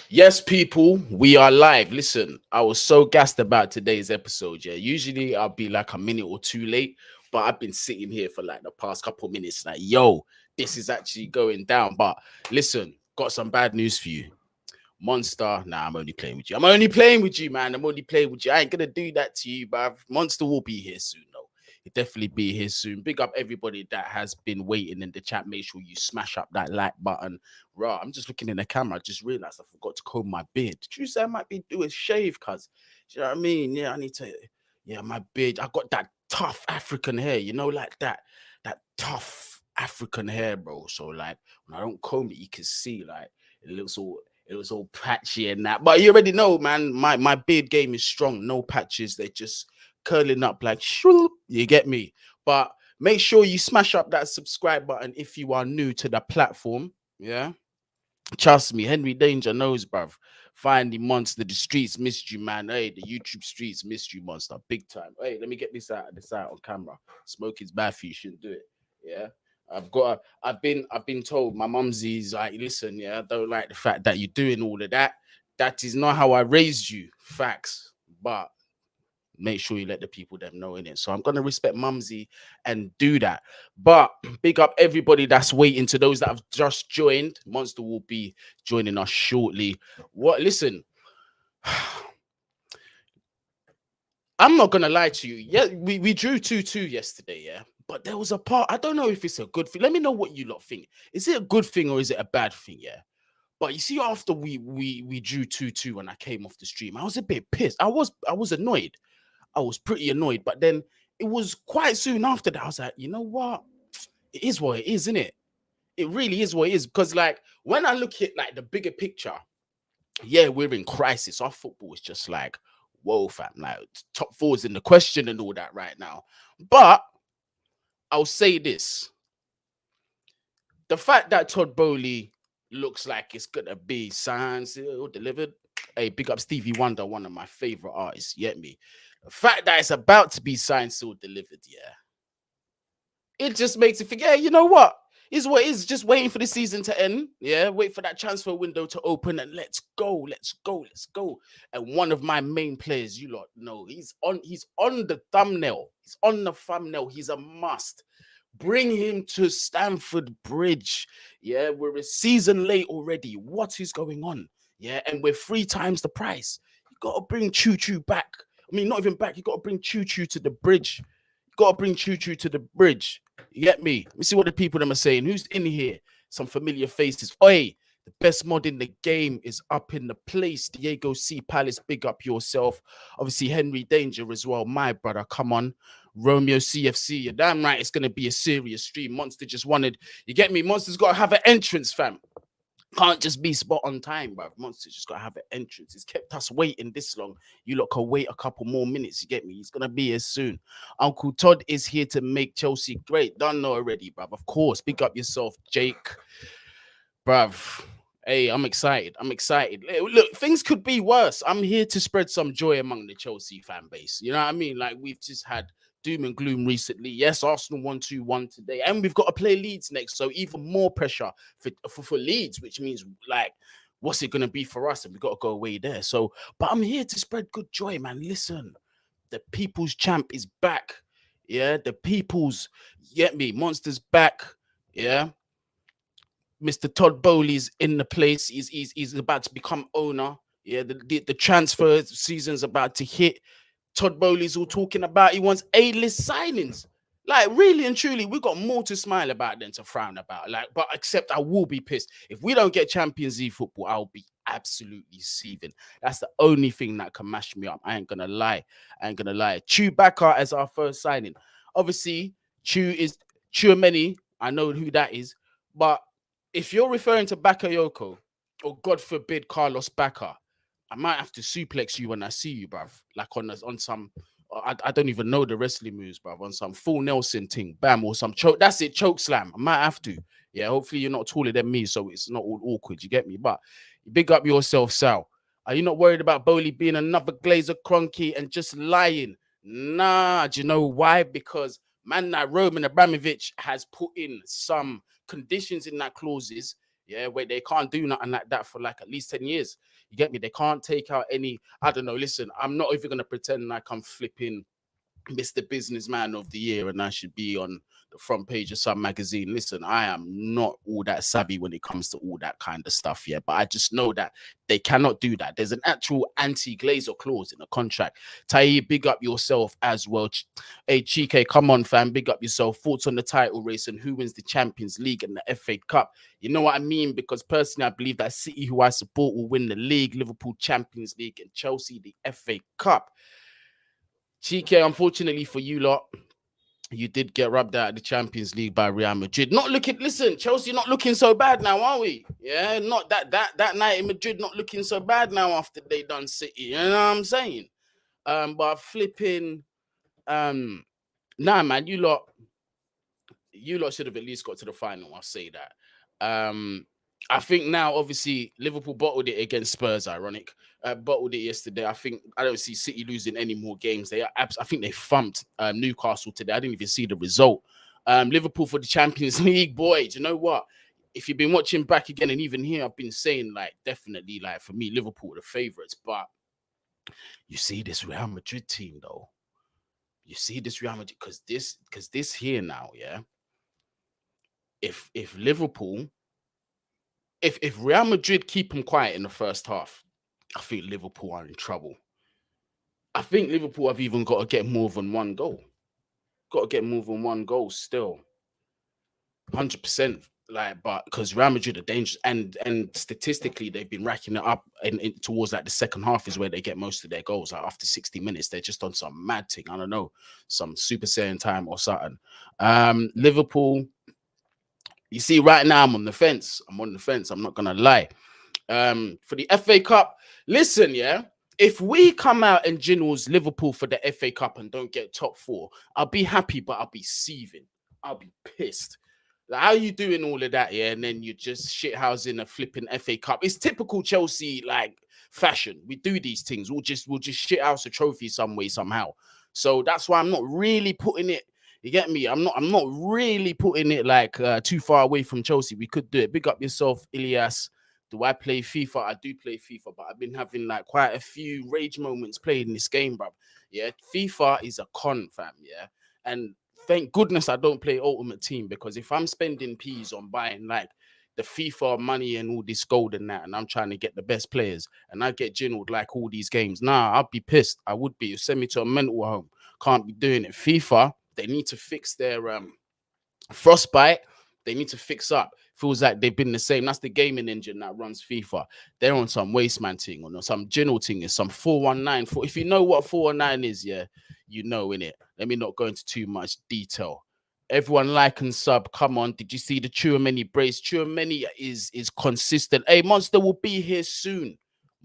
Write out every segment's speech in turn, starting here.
Yes, people, we are live. Listen, I was so gassed about today's episode. Yeah, usually I'll be like a minute or two late, but I've been sitting here for like the past couple minutes. Like, yo, this is actually going down. But listen, got some bad news for you. Monstar, nah, I'm only playing with you. I'm only playing with you, man. I'm only playing with you. I ain't gonna do that to you, but Monster will be here soon, though. He'll definitely be here soon. Big up everybody that has been waiting in the chat. Make sure you smash up that like button. Raw, I'm just looking in the camera. I just realized I forgot to comb my beard. Did you say I might be doing shave, cuz? Do you know what I mean? Yeah, I need to. Yeah, my beard. I got that tough African hair, like that tough African hair, bro. So like when I don't comb it, you can see like it was all patchy and that. But you already know, man, my beard game is strong. No patches. They're just curling up like shroom. You get me? But make sure you smash up that subscribe button if you are new to the platform. Yeah. Trust me, Henry Danger knows, bruv. Finally, Monster, the streets missed you, man. Hey, the YouTube streets missed you, Monster. Big time. Hey, let me get this out on camera. Smoking's bad for you, shouldn't do it. Yeah. I've been told my mumsy's like, listen, yeah, I don't like the fact that you're doing all of that. That is not how I raised you. Facts. But make sure you let the people them know in it. So I'm gonna respect Mumsy and do that. But big up everybody that's waiting. To those that have just joined, Monster will be joining us shortly. What? Listen, I'm not gonna lie to you. Yeah, we drew 2-2 yesterday. Yeah. But there was a part, I don't know if it's a good thing. Let me know what you lot think. Is it a good thing or is it a bad thing? Yeah. But you see, after we drew 2-2 when I came off the stream, I was a bit pissed. I was annoyed. I was pretty annoyed. But then it was quite soon after that. I was like, you know what? It is what it is, isn't it? It really is what it is. Because like when I look at like the bigger picture, yeah, we're in crisis. Our football is just like, whoa, fam. Like top four is in the question and all that right now. But I'll say this. The fact that Todd Boehly looks like it's gonna be signed, sealed, delivered. Hey, big up Stevie Wonder, one of my favorite artists. You get me? The fact that it's about to be signed, sealed, delivered, yeah, it just makes it forget. You know what? Is what is just waiting for the season to end. Yeah, wait for that transfer window to open and let's go, let's go, let's go. And one of my main players, you lot know, he's on the thumbnail. He's on the thumbnail. He's a must. Bring him to Stamford Bridge. Yeah, we're a season late already. What is going on? Yeah, and we're 3 times the price. You gotta bring Choo Choo back. I mean, not even back. You gotta bring Choo Choo to the bridge. You gotta bring Choo Choo to the bridge. You get me? Let me see what the people them are saying. Who's in here? Some familiar faces. Oi, the best mod in the game is up in the place. Diego C. Palace, big up yourself. Obviously, Henry Danger as well. My brother, come on. Romeo CFC, you're damn right. It's going to be a serious stream. Monster just wanted, you get me? Monster's got to have an entrance, fam. Can't just be spot on time, bro. Monster's just got to have an entrance. He's kept us waiting this long. You lot can wait a couple more minutes. You get me? He's gonna be here soon. Uncle Todd is here to make Chelsea great. Done know already, bruv. Of course. Big up yourself, Jake. Bruv. Hey, I'm excited. I'm excited. Look, things could be worse. I'm here to spread some joy among the Chelsea fan base. You know what I mean? Like we've just had doom and gloom recently. Yes, Arsenal 1-2-1 today, and we've got to play Leeds next, so even more pressure for Leeds, which means like, what's it gonna be for us? And we got to go away there. So, but I'm here to spread good joy, man. Listen, the people's champ is back. Yeah, the people's, get me, Monster's back. Yeah. Mr. Todd Boehly's in the place. He's about to become owner. Yeah, the transfer season's about to hit. Todd Boehly's all talking about he wants A-list signings. Like, really and truly, we got more to smile about than to frown about. Like, but except I will be pissed. If we don't get Champions League football, I'll be absolutely seething. That's the only thing that can mash me up. I ain't gonna lie. I ain't gonna lie. Chewbacca as our first signing. Obviously, Chewameni. I know who that is. But if you're referring to Bakayoko, or God forbid, Carlos Bacca, I might have to suplex you when I see you, bruv. Like on some, I don't even know the wrestling moves, bruv. On some full Nelson thing, bam, or some choke. That's it, choke slam. I might have to. Yeah, hopefully you're not taller than me, so it's not all awkward. You get me? But big up yourself, Sal. Are you not worried about Boehly being another Glazer Cronky and just lying? Nah, do you know why? Because man, that Roman Abramovich has put in some conditions in that clauses. Yeah, where they can't do nothing like that for like at least 10 years. You get me? They can't take out any, I don't know, listen, I'm not even going to pretend like I'm flipping Mr. Businessman of the Year and I should be on the front page of some magazine. Listen, I am not all that savvy when it comes to all that kind of stuff, yeah. But I just know that they cannot do that. There's an actual anti-glazer clause in the contract. Tai, big up yourself as well. Hey, Chike, come on, fam, big up yourself. Thoughts on the title race and who wins the Champions League and the FA Cup? You know what I mean? Because personally, I believe that City, who I support, will win the league, Liverpool Champions League, and Chelsea the FA Cup. TK, unfortunately for you lot, you did get rubbed out of the Champions League by Real Madrid. Not looking, listen, Chelsea not looking so bad now, are we? Yeah, not that night in Madrid not looking so bad now after they done City. You know what I'm saying? But flipping, nah, man, you lot should have at least got to the final. I'll say that. I think now, obviously, Liverpool bottled it against Spurs. Ironic, bottled it yesterday. I don't see City losing any more games. I think they thumped Newcastle today. I didn't even see the result. Liverpool for the Champions League, boy. Do you know what? If you've been watching back again, and even here, I've been saying like definitely like for me, Liverpool are the favourites. But you see this Real Madrid team though. You see this Real Madrid because this here now, yeah. If Liverpool. If Real Madrid keep them quiet in the first half, I think Liverpool are in trouble. I think Liverpool have even got to get more than one goal. Got to get more than one goal still. 100%. Like, but because Real Madrid are dangerous, and statistically they've been racking it up, and towards like the second half is where they get most of their goals. Like after 60 minutes, they're just on some mad thing. I don't know, some Super Saiyan time or something. Liverpool. You see, right now I'm on the fence. I'm not gonna lie. For the FA Cup, listen, yeah. If we come out and Ginnels Liverpool for the FA Cup and don't get top 4, I'll be happy, but I'll be seething. I'll be pissed. Like, how you doing all of that, yeah? And then you just shithousing a flipping FA Cup. It's typical Chelsea like fashion. We do these things. We'll just shithouse a trophy some way, somehow. So that's why I'm not really putting it. You get me? I'm not really putting it like too far away from Chelsea. We could do it. Big up yourself, Ilias. Do I play FIFA? I do play FIFA, but I've been having like quite a few rage moments playing this game, bro. Yeah, FIFA is a con, fam. Yeah, and thank goodness I don't play Ultimate Team, because if I'm spending P's on buying like the FIFA money and all this gold and that, and I'm trying to get the best players, and I get ginned like all these games, nah, I'd be pissed. I would be. You send me to a mental home. Can't be doing it. FIFA, they need to fix their frostbite. They need to fix up. Feels like they've been the same. That's the gaming engine that runs FIFA. They're on some wasteman thing or some general thing. Is some 419. If you know what 419 is, yeah, you know in it. Let me not go into too much detail. Everyone like and sub. Come on. Did you see the Chouameni brace? Chouameni is consistent. Hey, Monstar will be here soon.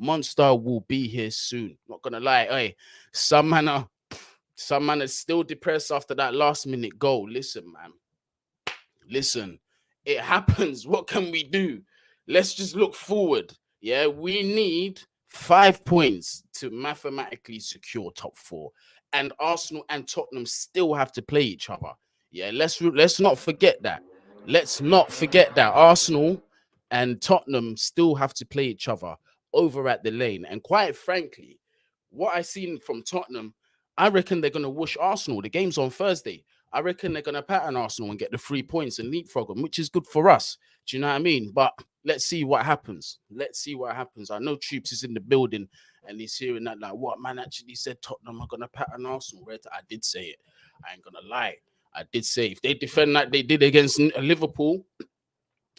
Monstar will be here soon. Not gonna lie. Hey, some man are still depressed after that last minute goal. Listen, man. Listen, it happens. What can we do? Let's just look forward. Yeah, we need 5 points to mathematically secure top 4. And Arsenal and Tottenham still have to play each other. Yeah, let's not forget that. Let's not forget that Arsenal and Tottenham still have to play each other over at the Lane. And quite frankly, what I seen from Tottenham, I reckon they're going to whoosh Arsenal. The game's on Thursday. I reckon they're going to pattern Arsenal and get the 3 points and leapfrog them, which is good for us. Do you know what I mean? But let's see what happens. Let's see what happens. I know Troops is in the building and he's hearing that, like, what man actually said Tottenham are going to pattern Arsenal. I did say it. I ain't going to lie. I did say if they defend like they did against Liverpool,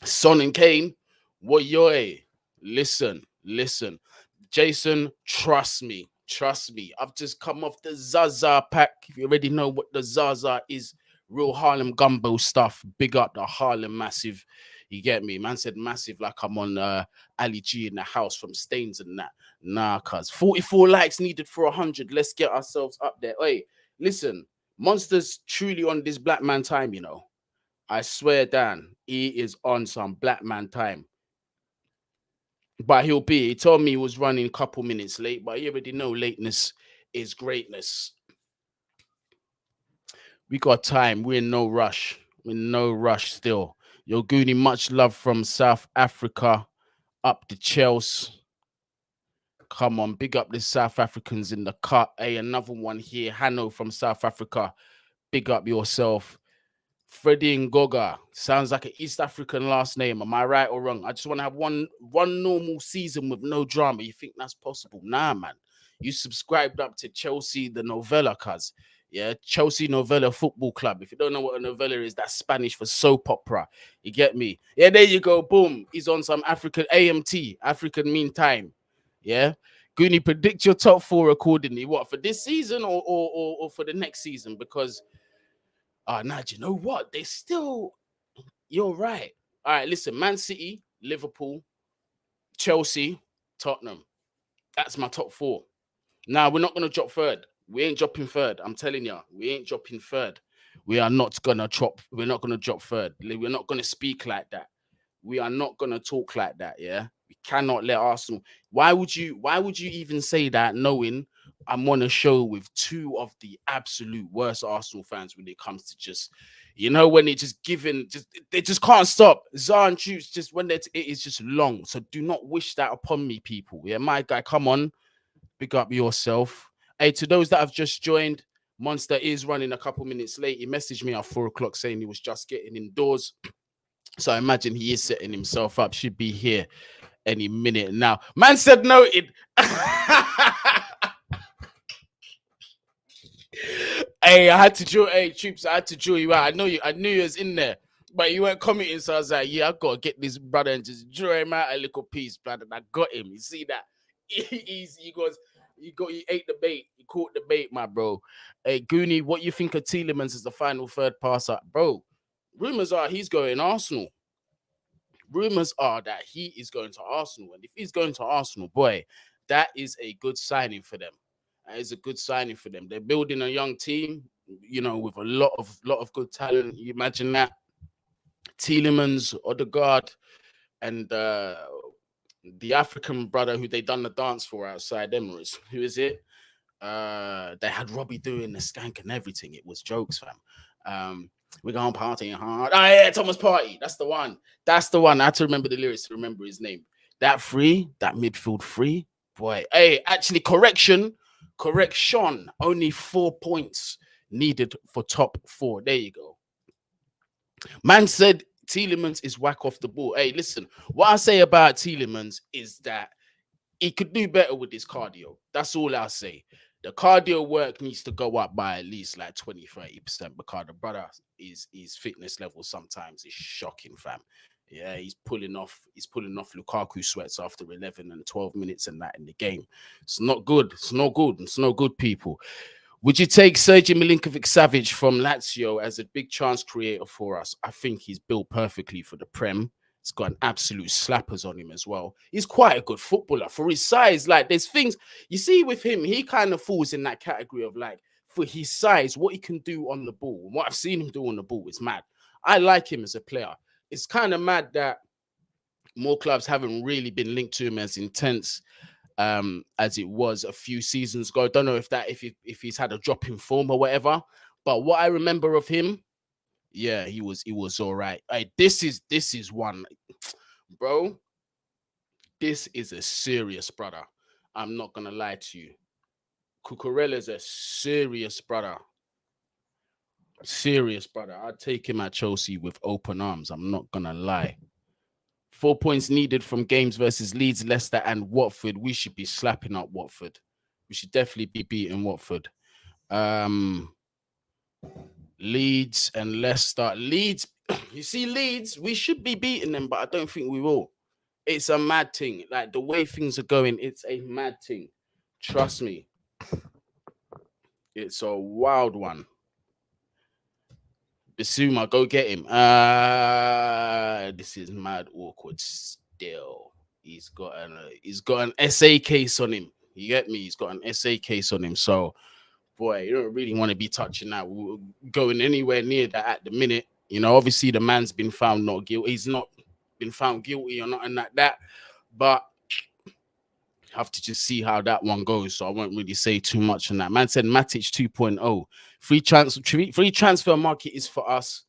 Son and Kane, what yoy? Listen. Jason, trust me. I've just come off the Zaza pack. If you already know what the Zaza is, real Harlem gumbo stuff. Big up the Harlem Massive. You get me? Man said massive like I'm on Ali G in the house from Stains and that. Nah, cuz 44 likes needed for 100. Let's get ourselves up there. Hey, listen, Monster's truly on this black man time, you know. I swear, Dan, he is on some black man time. But he told me he was running a couple minutes late, but you already know lateness is greatness. We got time. We're in no rush. We're in no rush still. Yo, Guni, much love from South Africa. Up the Chelsea. Come on, big up the South Africans in the cut. Hey, another one here. Hanno from South Africa. Big up yourself. Freddie Ngoga. Sounds like an East African last name. Am I right or wrong? I just want to have one normal season with no drama. You think that's possible? Nah, man. You subscribed up to Chelsea, the novella, cuz. Yeah, Chelsea Novella Football Club. If you don't know what a novella is, that's Spanish for soap opera. You get me? Yeah, there you go. Boom. He's on some African AMT, African Mean Time. Yeah. Goonie, predict your top four accordingly. What, for this season or for the next season? Because nah, do you know what? They still, you're right. All right, listen, Man City, Liverpool, Chelsea, Tottenham. That's my top four. Now, we're not going to drop third. We ain't dropping third. I'm telling you, we ain't dropping third. We are not going to drop. We're not going to drop third. We're not going to speak like that. We are not going to talk like that. Yeah. We cannot let Arsenal. Why would you even say that knowing I'm on a show with two of the absolute worst Arsenal fans when it comes to just, when they just they just can't stop. Zar and Juice, just when it is just long. So do not wish that upon me, people. Yeah, my guy, come on. Big up yourself. Hey, to those that have just joined, Monstar is running a couple minutes late. He messaged me at 4 o'clock saying he was just getting indoors. So I imagine he is setting himself up. Should be here any minute now. Man said noted. Hey, I had to draw. Hey, Troops, I had to draw you out. I knew you was in there, but you weren't commenting. So I was like, yeah, I gotta get this brother and just draw him out a little piece, brother. And I got him. You see that? He ate the bait. He caught the bait, my bro. Hey, Goonie, what you think of Tielemans as the final third passer, bro? Rumors are he's going Arsenal. Rumors are that he is going to Arsenal, and if he's going to Arsenal, boy, that is a good signing for them. That is a good signing for them. They're building a young team, with a lot of good talent. You imagine that Tielemans, Odegaard, and the African brother who they done the dance for outside Emirates. Who is it? They had Robbie doing the skank and everything. It was jokes, fam. We're going partying hard. Oh, yeah, Thomas Partey. That's the one. That's the one. I had to remember the lyrics to remember his name. That midfield free. Boy, hey, actually, correction. Only 4 points needed for top four. There you go. Man said Tielemans is whack off the ball. Hey, listen, what I say about Tielemans is that he could do better with his cardio. That's all I'll say. The cardio work needs to go up by at least like 20-30% because the brother his fitness level sometimes is shocking, fam. Yeah, he's pulling off Lukaku sweats after 11 and 12 minutes and that in the game. It's not good. It's no good, people. Would you take Sergej Milinkovic-Savic from Lazio as a big chance creator for us? I think he's built perfectly for the Prem. He's got an absolute slappers on him as well. He's quite a good footballer for his size. Like, there's things you see with him, he kind of falls in that category of like, for his size, what he can do on the ball. What I've seen him do on the ball is mad. I like him as a player. It's kind of mad that more clubs haven't really been linked to him as intense as it was a few seasons ago. I don't know if he's had a drop in form or whatever. But what I remember of him, yeah, he was all right. Hey, this is one, bro. This is a serious brother. I'm not gonna lie to you. Cucurella's a serious brother. Serious brother. I'd take him at Chelsea with open arms. I'm not gonna lie. 4 points needed from games versus Leeds, Leicester, and Watford. We should be slapping up Watford. We should definitely be beating Watford. Leeds and Leicester. Leeds, you see, Leeds, we should be beating them, but I don't think we will. It's a mad thing. Like, the way things are going, it's a mad thing. Trust me. It's a wild one. Bissouma, go get him. This is mad awkward still. He's got an SA case on him. You get me? He's got an SA case on him. So, boy, you don't really want to be touching that, going anywhere near that at the minute. Obviously the man's been found not guilty. He's not been found guilty or nothing like that. But have to just see how that one goes. So I won't really say too much on that. Man said Matic 2.0. Free transfer market is for us.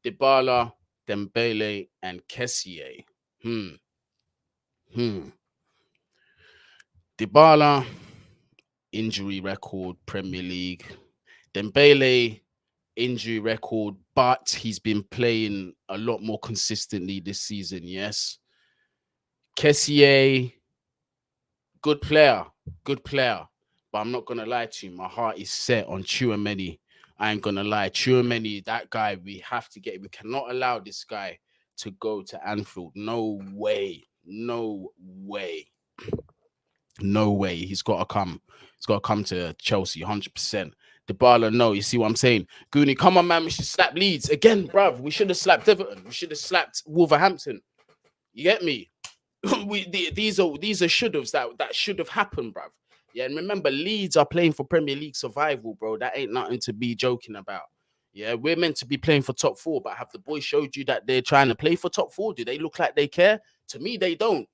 Dybala, Dembele, and Kessié. Dybala, injury record, Premier League. Dembele, injury record, but he's been playing a lot more consistently this season, yes. Kessié, good player. But I'm not going to lie to you. My heart is set on Tchouaméni. I ain't going to lie. Tchouaméni, that guy, we have to get. We cannot allow this guy to go to Anfield. No way. He's got to come. He's got to come to Chelsea, 100%. Dybala, no. You see what I'm saying? Guni, come on, man. We should slap Leeds. Again, bruv, we should have slapped Everton. We should have slapped Wolverhampton. You get me? These are should-haves that should have happened, bruv. Yeah, and remember, Leeds are playing for Premier League survival, bro. That ain't nothing to be joking about. Yeah, we're meant to be playing for top 4, but have the boys showed you that they're trying to play for top 4? Do they look like they care? To me, they don't.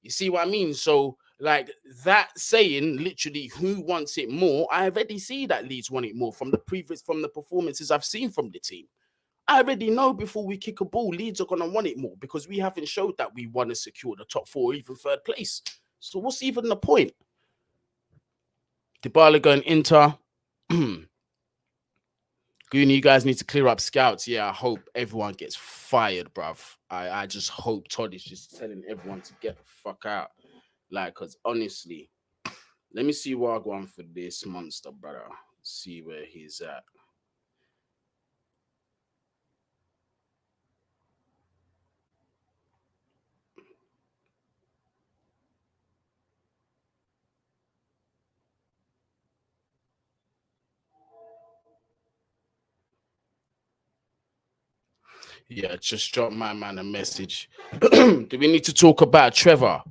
You see what I mean? So, like that saying, literally, who wants it more? I already see that Leeds want it more from the performances I've seen from the team. I already know before we kick a ball, Leeds are going to want it more because we haven't showed that we want to secure the top 4 or even 3rd place. So what's even the point? Dybala going Inter. Goony, you guys need to clear up scouts. Yeah, I hope everyone gets fired, bruv. I just hope Todd is just telling everyone to get the fuck out. Like, because honestly, let me see what I go on for this monster, brother. See where he's at. Yeah, just drop my man a message. Do we need to talk about Trevor?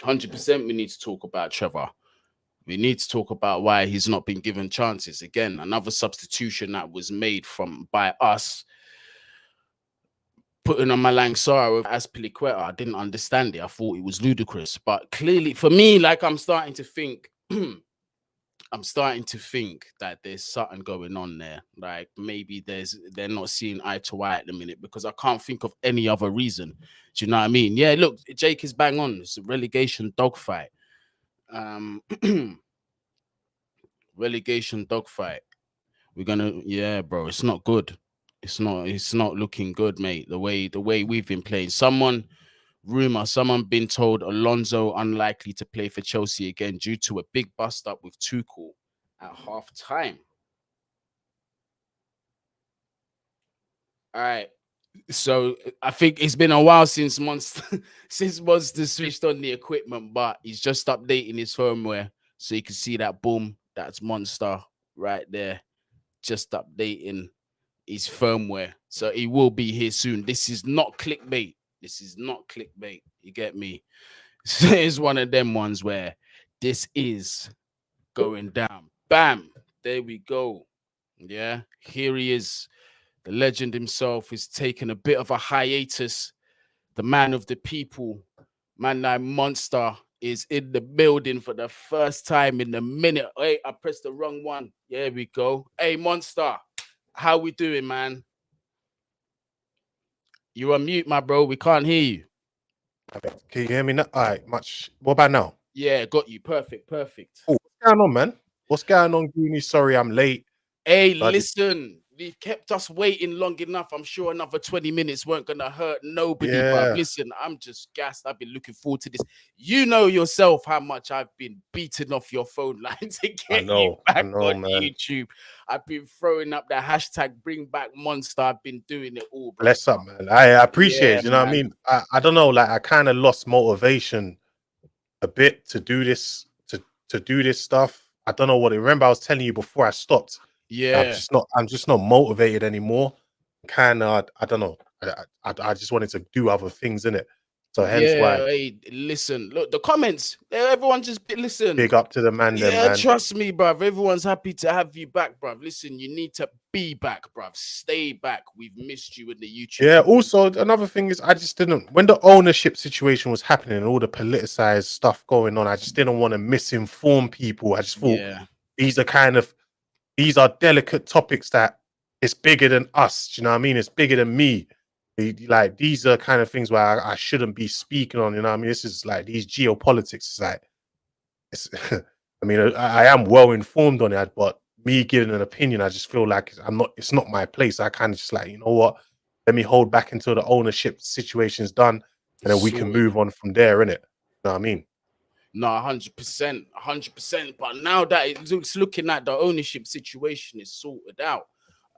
100% we need to talk about Trevor. We need to talk about why he's not been given chances. Again, another substitution that was made by us. Putting on Malang Sarr with Azpilicueta. I didn't understand it. I thought it was ludicrous. But clearly, for me, like I'm starting to think that there's something going on there. Like maybe they're not seeing eye to eye at the minute because I can't think of any other reason. Do you know what I mean? Yeah, look, Jake is bang on. It's a relegation dogfight. Relegation dogfight. Yeah, bro. It's not good. It's not looking good, mate. The way we've been playing. Someone been told Alonso unlikely to play for Chelsea again due to a big bust up with Tuchel at half time. All right. So I think it's been a while since Monstar switched on the equipment, but he's just updating his firmware. So you can see that boom, that's Monstar right there. Just updating his firmware. So he will be here soon. This is not clickbait. You get me? It's one of them ones where this is going down. Bam. There we go. Yeah. Here he is. The legend himself is taking a bit of a hiatus. The man of the people, man like Monstar, is in the building for the first time in a minute. Hey, I pressed the wrong one. There we go. Hey, Monstar, how we doing, man? You're on mute, my bro. We can't hear you. Can you hear me now? All right, much. What about now? Yeah, got you. Perfect. Oh, what's going on, man? What's going on, Guni? Sorry, I'm late. Hey, listen, they've kept us waiting long enough. I'm sure another 20 minutes weren't going to hurt nobody. Yeah. But listen, I'm just gassed. I've been looking forward to this. You know yourself how much I've been beating off your phone line to get you back on man. YouTube. I've been throwing up the hashtag bring back Monstar. I've been doing it all, bro. Bless up, man. I appreciate it. You know what I mean? I don't know, like I kind of lost motivation a bit to do this, to do this stuff. I don't know what it. Remember, I was telling you before I stopped. Yeah, I'm just not motivated anymore. Kind of, I don't know. I just wanted to do other things in it. So hence why. Hey, listen, look, the comments. Everyone just listen. Big up to the man. Yeah, man. Trust me, bruv. Everyone's happy to have you back, bruv. Listen, you need to be back, bruv. Stay back. We've missed you in the YouTube. Yeah. Also, another thing is, I just didn't. When the ownership situation was happening and all the politicized stuff going on, I just didn't want to misinform people. I just thought these are delicate topics that it's bigger than us. Do you know what I mean? It's bigger than me. Like these are kind of things where I shouldn't be speaking on. You know what I mean? This is like these geopolitics. It's like it's. I mean, I am well informed on it, but me giving an opinion, I just feel like I'm not. It's not my place. I kind of just like, you know what? Let me hold back until the ownership situation is done, and then we can Sorted. move on from there. Innit? You know what I mean? No, 100%, 100%. But now that it's looking at the ownership situation is sorted out,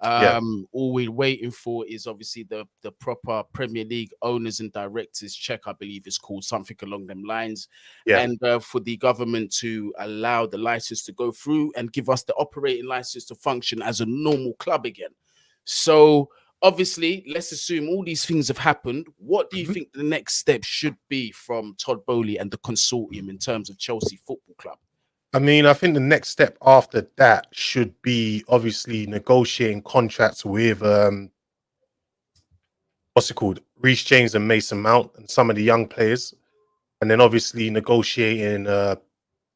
Yeah, all we're waiting for is obviously the proper Premier League owners and directors check, I believe it's called, something along them lines, yeah. and for the government to allow the license to go through and give us the operating license to function as a normal club again. So obviously, let's assume all these things have happened. What do you Mhm. think the next step should be from Todd Boehly and the consortium in terms of Chelsea Football Club? I mean, I think the next step after that should be obviously negotiating contracts with what's it called, Reece James and Mason Mount and some of the young players, and then obviously negotiating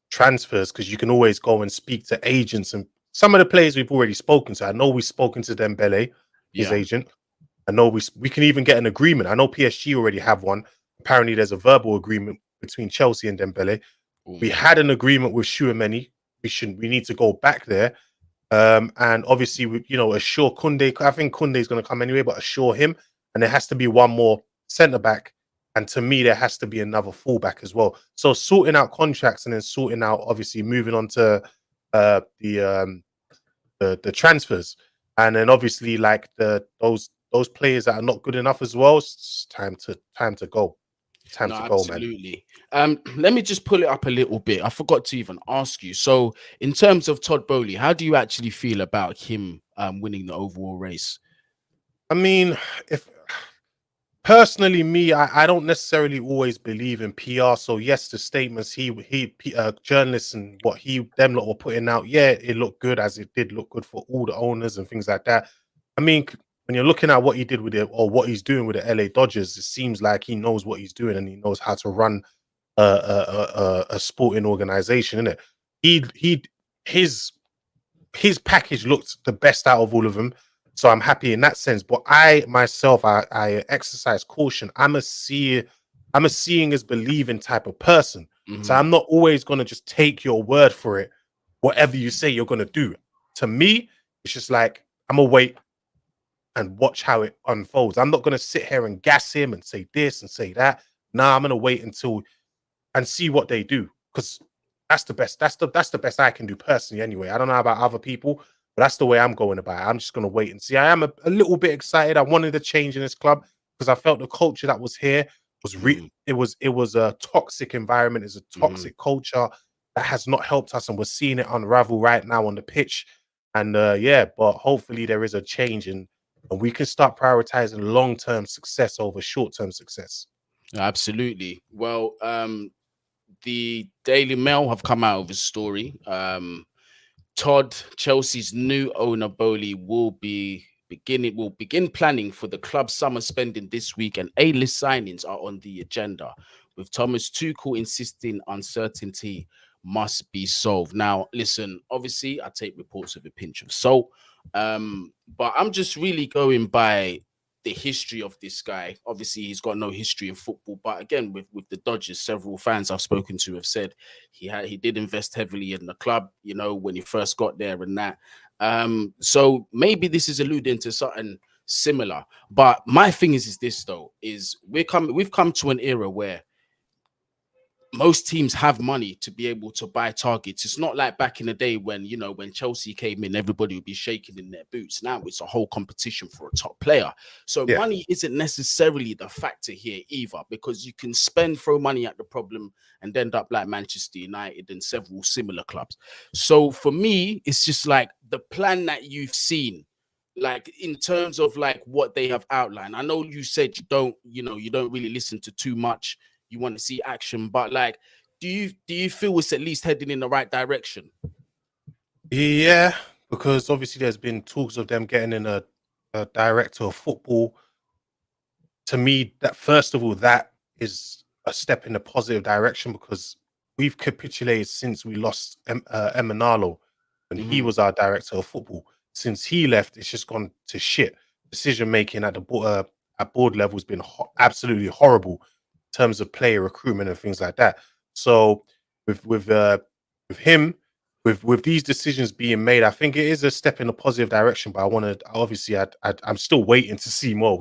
transfers because you can always go and speak to agents and some of the players we've already spoken to. I know we've spoken to Dembele, his Yeah. agent. I know we can even get an agreement. I know PSG already have one. Apparently, there's a verbal agreement between Chelsea and Dembele. We had an agreement with Chouameni. We need to go back there. And obviously, assure Kunde. I think Kunde is going to come anyway, but assure him. And there has to be one more centre back. And to me, there has to be another fullback as well. So sorting out contracts and then sorting out, obviously, moving on to the transfers, and then obviously like those players that are not good enough as well. It's time to go. Time No, to go, man. absolutely. Let me just pull it up a little bit. I forgot to even ask you. So, in terms of Todd Boehly, how do you actually feel about him winning the overall race? I mean, if personally me, I don't necessarily always believe in PR. So yes, the statements journalists and what them lot were putting out, yeah, it looked good, as it did look good for all the owners and things like that. I mean, when you're looking at what he did with it or what he's doing with the LA Dodgers, it seems like he knows what he's doing and he knows how to run a sporting organization, innit? He his his package looked the best out of all of them. So I'm happy in that sense. But I myself, I exercise caution. I'm a seeing as believing type of person. So Hmm. I'm not always gonna just take your word for it. Whatever you say you're gonna do. To me, it's just like I'm gonna wait and watch how it unfolds. I'm not gonna sit here and gas him and say this and say that. Nah, I'm gonna wait until and see what they do because that's the best. That's the best I can do personally. Anyway, I don't know about other people, but that's the way I'm going about it. I'm just going to wait and see. I am a little bit excited. I wanted a change in this club because I felt the culture that was here was Hmm. it was a toxic environment. It's a Hmm. toxic culture that has not helped us, and we're seeing it unravel right now on the pitch. And yeah, but hopefully there is a change and we can start prioritizing long-term success over short-term success. Absolutely. Well, the Daily Mail have come out with a story. Todd, Chelsea's new owner, Boehly, will begin planning for the club's summer spending this week, and A-list signings are on the agenda, with Thomas Tuchel insisting uncertainty must be solved. Now, listen, obviously, I take reports with a pinch of salt, but I'm just really going by the history of this guy. Obviously, he's got no history in football, but again, with the Dodgers, several fans I've spoken to have said he did invest heavily in the club, when he first got there and that. So maybe this is alluding to something similar. But my thing is this though, is we've come to an era where most teams have money to be able to buy targets. It's not like back in the day when, when Chelsea came in, everybody would be shaking in their boots. Now it's a whole competition for a top player. So Yeah. money isn't necessarily the factor here either, because you can throw money at the problem and end up like Manchester United and several similar clubs. So for me, it's just like the plan that you've seen, like in terms of like what they have outlined. I know you said you don't really listen to too much, you want to see action, but like, do you feel it's at least heading in the right direction? Yeah, because obviously there's been talks of them getting in a director of football. To me, that first of all, that is a step in a positive direction because we've capitulated since we lost Emanalo and he Hmm. was our director of football. Since he left, it's just gone to shit. Decision making at board level has been absolutely horrible in terms of player recruitment and things like that. So with him, with these decisions being made, I think it is a step in a positive direction. But I want to obviously, I'm still waiting to see more.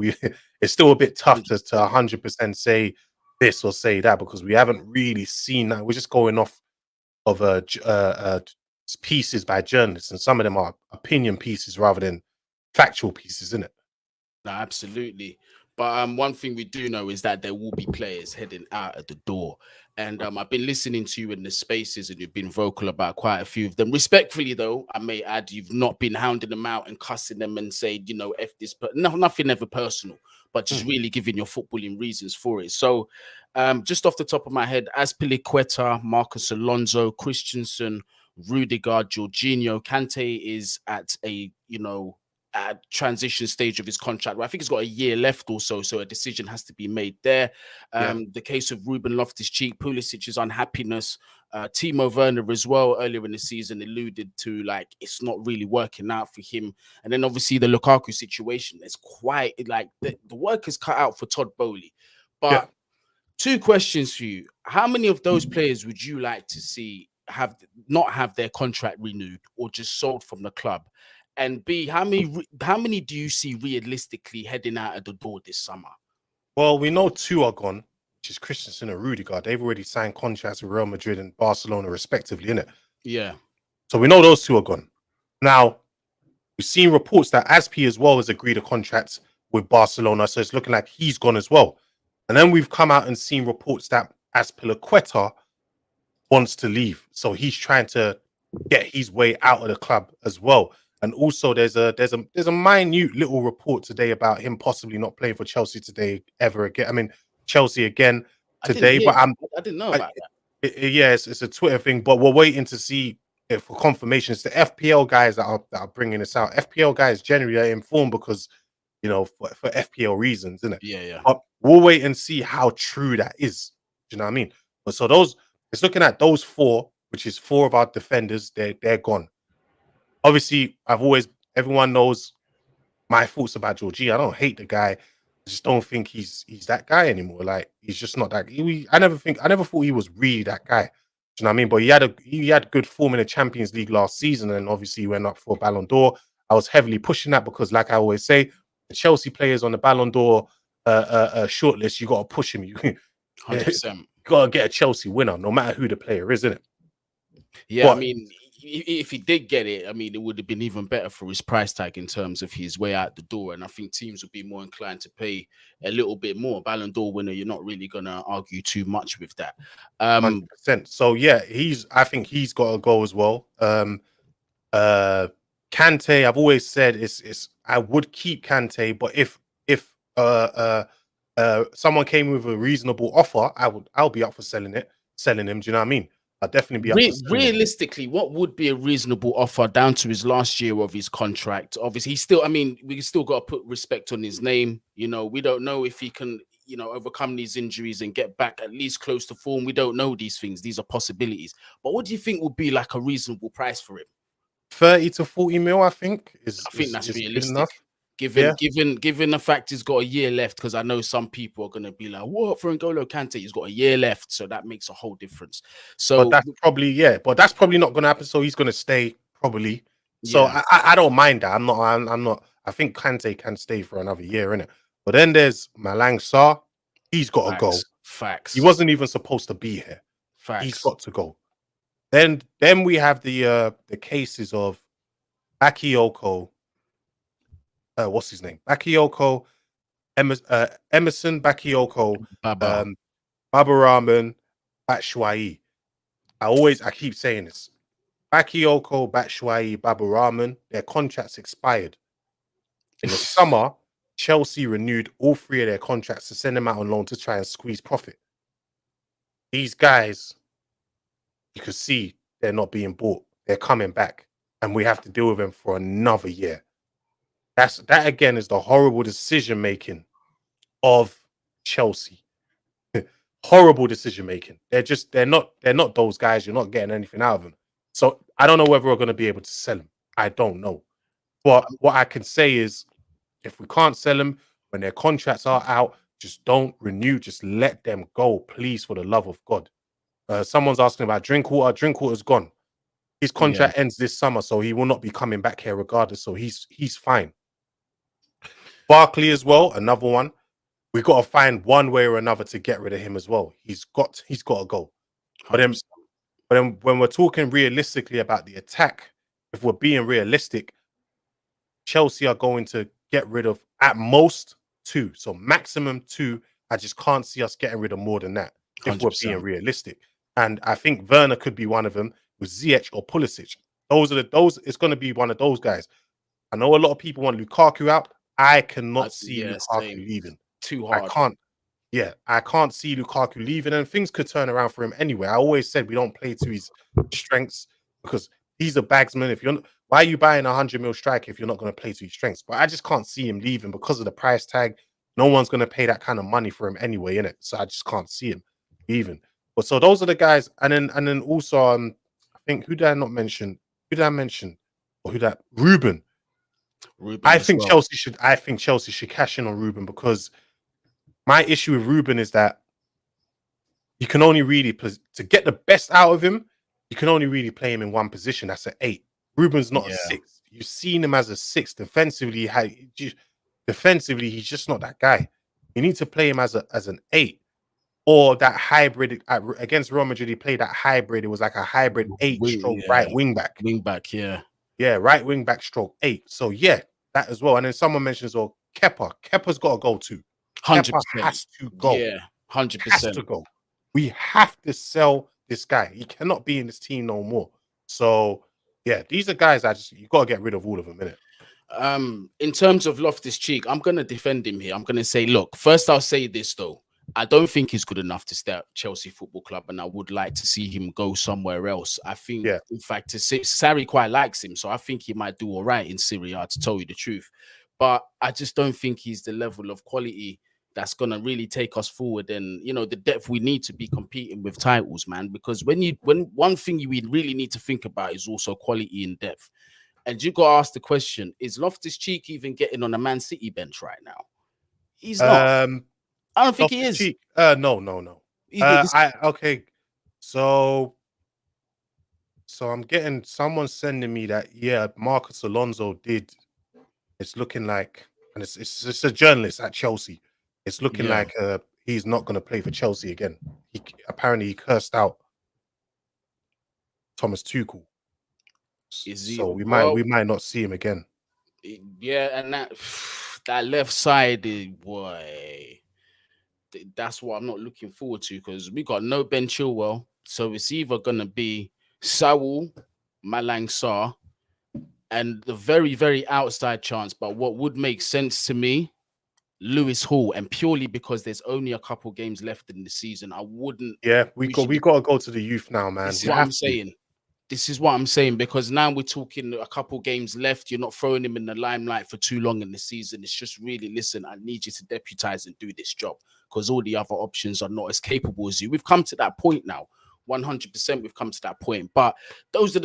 It's still a bit tough to 100%. 100% say this or say that because we haven't really seen that. We're just going off of pieces by journalists, and some of them are opinion pieces rather than factual pieces, isn't it? No, absolutely. But one thing we do know is that there will be players heading out at the door. And I've been listening to you in the spaces, and you've been vocal about quite a few of them. Respectfully, though, I may add, you've not been hounding them out and cussing them and saying, you know, F this, but no, nothing ever personal, but just really giving your footballing reasons for it. So, just off the top of my head, Azpilicueta, Marcus Alonso, Christensen, Rudiger, Jorginho, Kante is at a, you know, transition stage of his contract. I think he's got a year left or so, so a decision has to be made there. The case of Ruben Loftus-Cheek, Pulisic's unhappiness, Timo Werner as well earlier in the season alluded to like it's not really working out for him. And then obviously the Lukaku situation is quite like the work is cut out for Todd Boehly. But two questions for you. How many of those players would you like to see not have their contract renewed or just sold from the club? And B, how many do you see realistically heading out of the door this summer? Well, we know two are gone, which is Christensen and Rudiger. They've already signed contracts with Real Madrid and Barcelona, respectively, innit? Yeah. So we know those two are gone. Now, we've seen reports that Aspi as well has agreed a contract with Barcelona, so it's looking like he's gone as well. And then we've come out and seen reports that Azpilicueta wants to leave, so he's trying to get his way out of the club as well. And also, there's a minute little report today about him possibly not playing for Chelsea today ever again. I mean, Chelsea again today, but I didn't know about that. It's a Twitter thing, but we're waiting to see if for confirmation. It's the FPL guys that are bringing this out. FPL guys generally are informed because you know for FPL reasons, isn't it? Yeah. But we'll wait and see how true that is. Do you know what I mean? But so it's looking at those four, which is four of our defenders. They're gone. Obviously, everyone knows my thoughts about Jorginho. I don't hate the guy. I just don't think he's that guy anymore. Like he's just not that. I never thought he was really that guy. Do you know what I mean? But he had good form in the Champions League last season, and obviously he went up for Ballon d'Or. I was heavily pushing that because, like I always say, the Chelsea players on the Ballon d'Or shortlist, you got to push him. You 100%. got to get a Chelsea winner, no matter who the player is, isn't it? Yeah, I mean, if he did get it, I mean, it would have been even better for his price tag in terms of his way out the door. And I think teams would be more inclined to pay a little bit more. Ballon d'Or winner, you're not really going to argue too much with that. 100%. So yeah, I think he's got to go as well. Kante, I've always said I would keep Kante, but if someone came with a reasonable offer, I'll be up for selling him. Do you know what I mean? I'll definitely be up for selling realistically, what would be a reasonable offer down to his last year of his contract? Obviously, we still got to put respect on his name. You know, we don't know if he can, you know, overcome these injuries and get back at least close to form. We don't know these things. These are possibilities. But what do you think would be like a reasonable price for him? 30 to 40 mil, I think that's realistic. good enough. Given the fact he's got a year left, because I know some people are going to be like, what, for N'Golo Kante, he's got a year left, so that makes a whole difference. So but that's probably not going to happen, so he's going to stay probably. So I don't mind that. I'm not I think Kante can stay for another year, innit? But then there's Malang Sarr. He's got to go. Facts. He wasn't even supposed to be here. Facts. He's got to go. Then we have the cases of Bakayoko. What's his name? Bakayoko, Emerson Bakayoko, Baba Rahman, Batshuayi. I keep saying this. Bakayoko, Batshuayi, Baba Rahman, their contracts expired. In the summer, Chelsea renewed all three of their contracts to send them out on loan to try and squeeze profit. These guys, you can see they're not being bought. They're coming back, and we have to deal with them for another year. That again is the horrible decision making of Chelsea. Horrible decision making. They're not those guys. You're not getting anything out of them. So I don't know whether we're going to be able to sell them. I don't know. But what I can say is, if we can't sell them, when their contracts are out, just don't renew. Just let them go, please, for the love of God. Someone's asking about Drinkwater. Drinkwater's gone. His contract ends this summer, so he will not be coming back here regardless. So he's fine. Barkley as well, another one. We got to find one way or another to get rid of him as well. He's got to go. But then when we're talking realistically about the attack, if we're being realistic, Chelsea are going to get rid of at most 2. So maximum 2. I just can't see us getting rid of more than that if 100%. we're being realistic. And I think Werner could be one of them with Ziyech or Pulisic. It's going to be one of those guys. I know a lot of people want Lukaku out. I cannot see Lukaku leaving. Too hard. I can't see Lukaku leaving, and things could turn around for him anyway. I always said we don't play to his strengths because he's a bagsman. Why are you buying a 100 mil striker if you're not going to play to his strengths? But I just can't see him leaving because of the price tag. No one's going to pay that kind of money for him anyway, innit? So I just can't see him leaving. But so those are the guys, and then also I think who did I mention? Ruben. I think Chelsea should cash in on Ruben, because my issue with Ruben is that you can only really to get the best out of him, you can only really play him in one position. That's an 8. Ruben's not a 6. You've seen him as a 6 defensively. Defensively, he's just not that guy. You need to play him as an 8, or that hybrid. Against Real Madrid, he played that hybrid. It was like a hybrid 8 right wing back. Right wing back stroke 8. So that as well. And then someone mentions, Kepa. Kepa's got to go too. 100%. Kepa has to go. Yeah, 100%. Has to go. We have to sell this guy. He cannot be in this team no more. So these are guys you got to get rid of all of them, innit? In terms of Loftus-Cheek, I'm going to defend him here. I'm going to say, look, first I'll say this though. I don't think he's good enough to stay at Chelsea Football Club, and I would like to see him go somewhere else. I think, in fact, Sarri quite likes him, so I think he might do all right in Serie A, to tell you the truth. But I just don't think he's the level of quality that's going to really take us forward, and the depth we need to be competing with titles, man. Because when one thing you really need to think about is also quality and depth. And you got to ask the question, is Loftus-Cheek even getting on a Man City bench right now? He's not. I don't think he is. No. Okay. So I'm getting someone sending me that Marcus Alonso did. It's looking like, and it's a journalist at Chelsea. It's looking like he's not going to play for Chelsea again. Apparently he cursed out Thomas Tuchel. So we might not see him again. Yeah, and that left side, boy. That's what I'm not looking forward to, because we got no Ben Chilwell. So it's either going to be Saul, Malang Sarr, and the very, very outside chance. But what would make sense to me, Lewis Hall, and purely because there's only a couple games left in the season, I wouldn't. Yeah, we got to go to the youth now, man. This is what I'm saying. This is what I'm saying, because now we're talking a couple games left. You're not throwing him in the limelight for too long in the season. It's just really, listen, I need you to deputize and do this job, because all the other options are not as capable as you. We've come to that point now. 100% we've come to that point. But those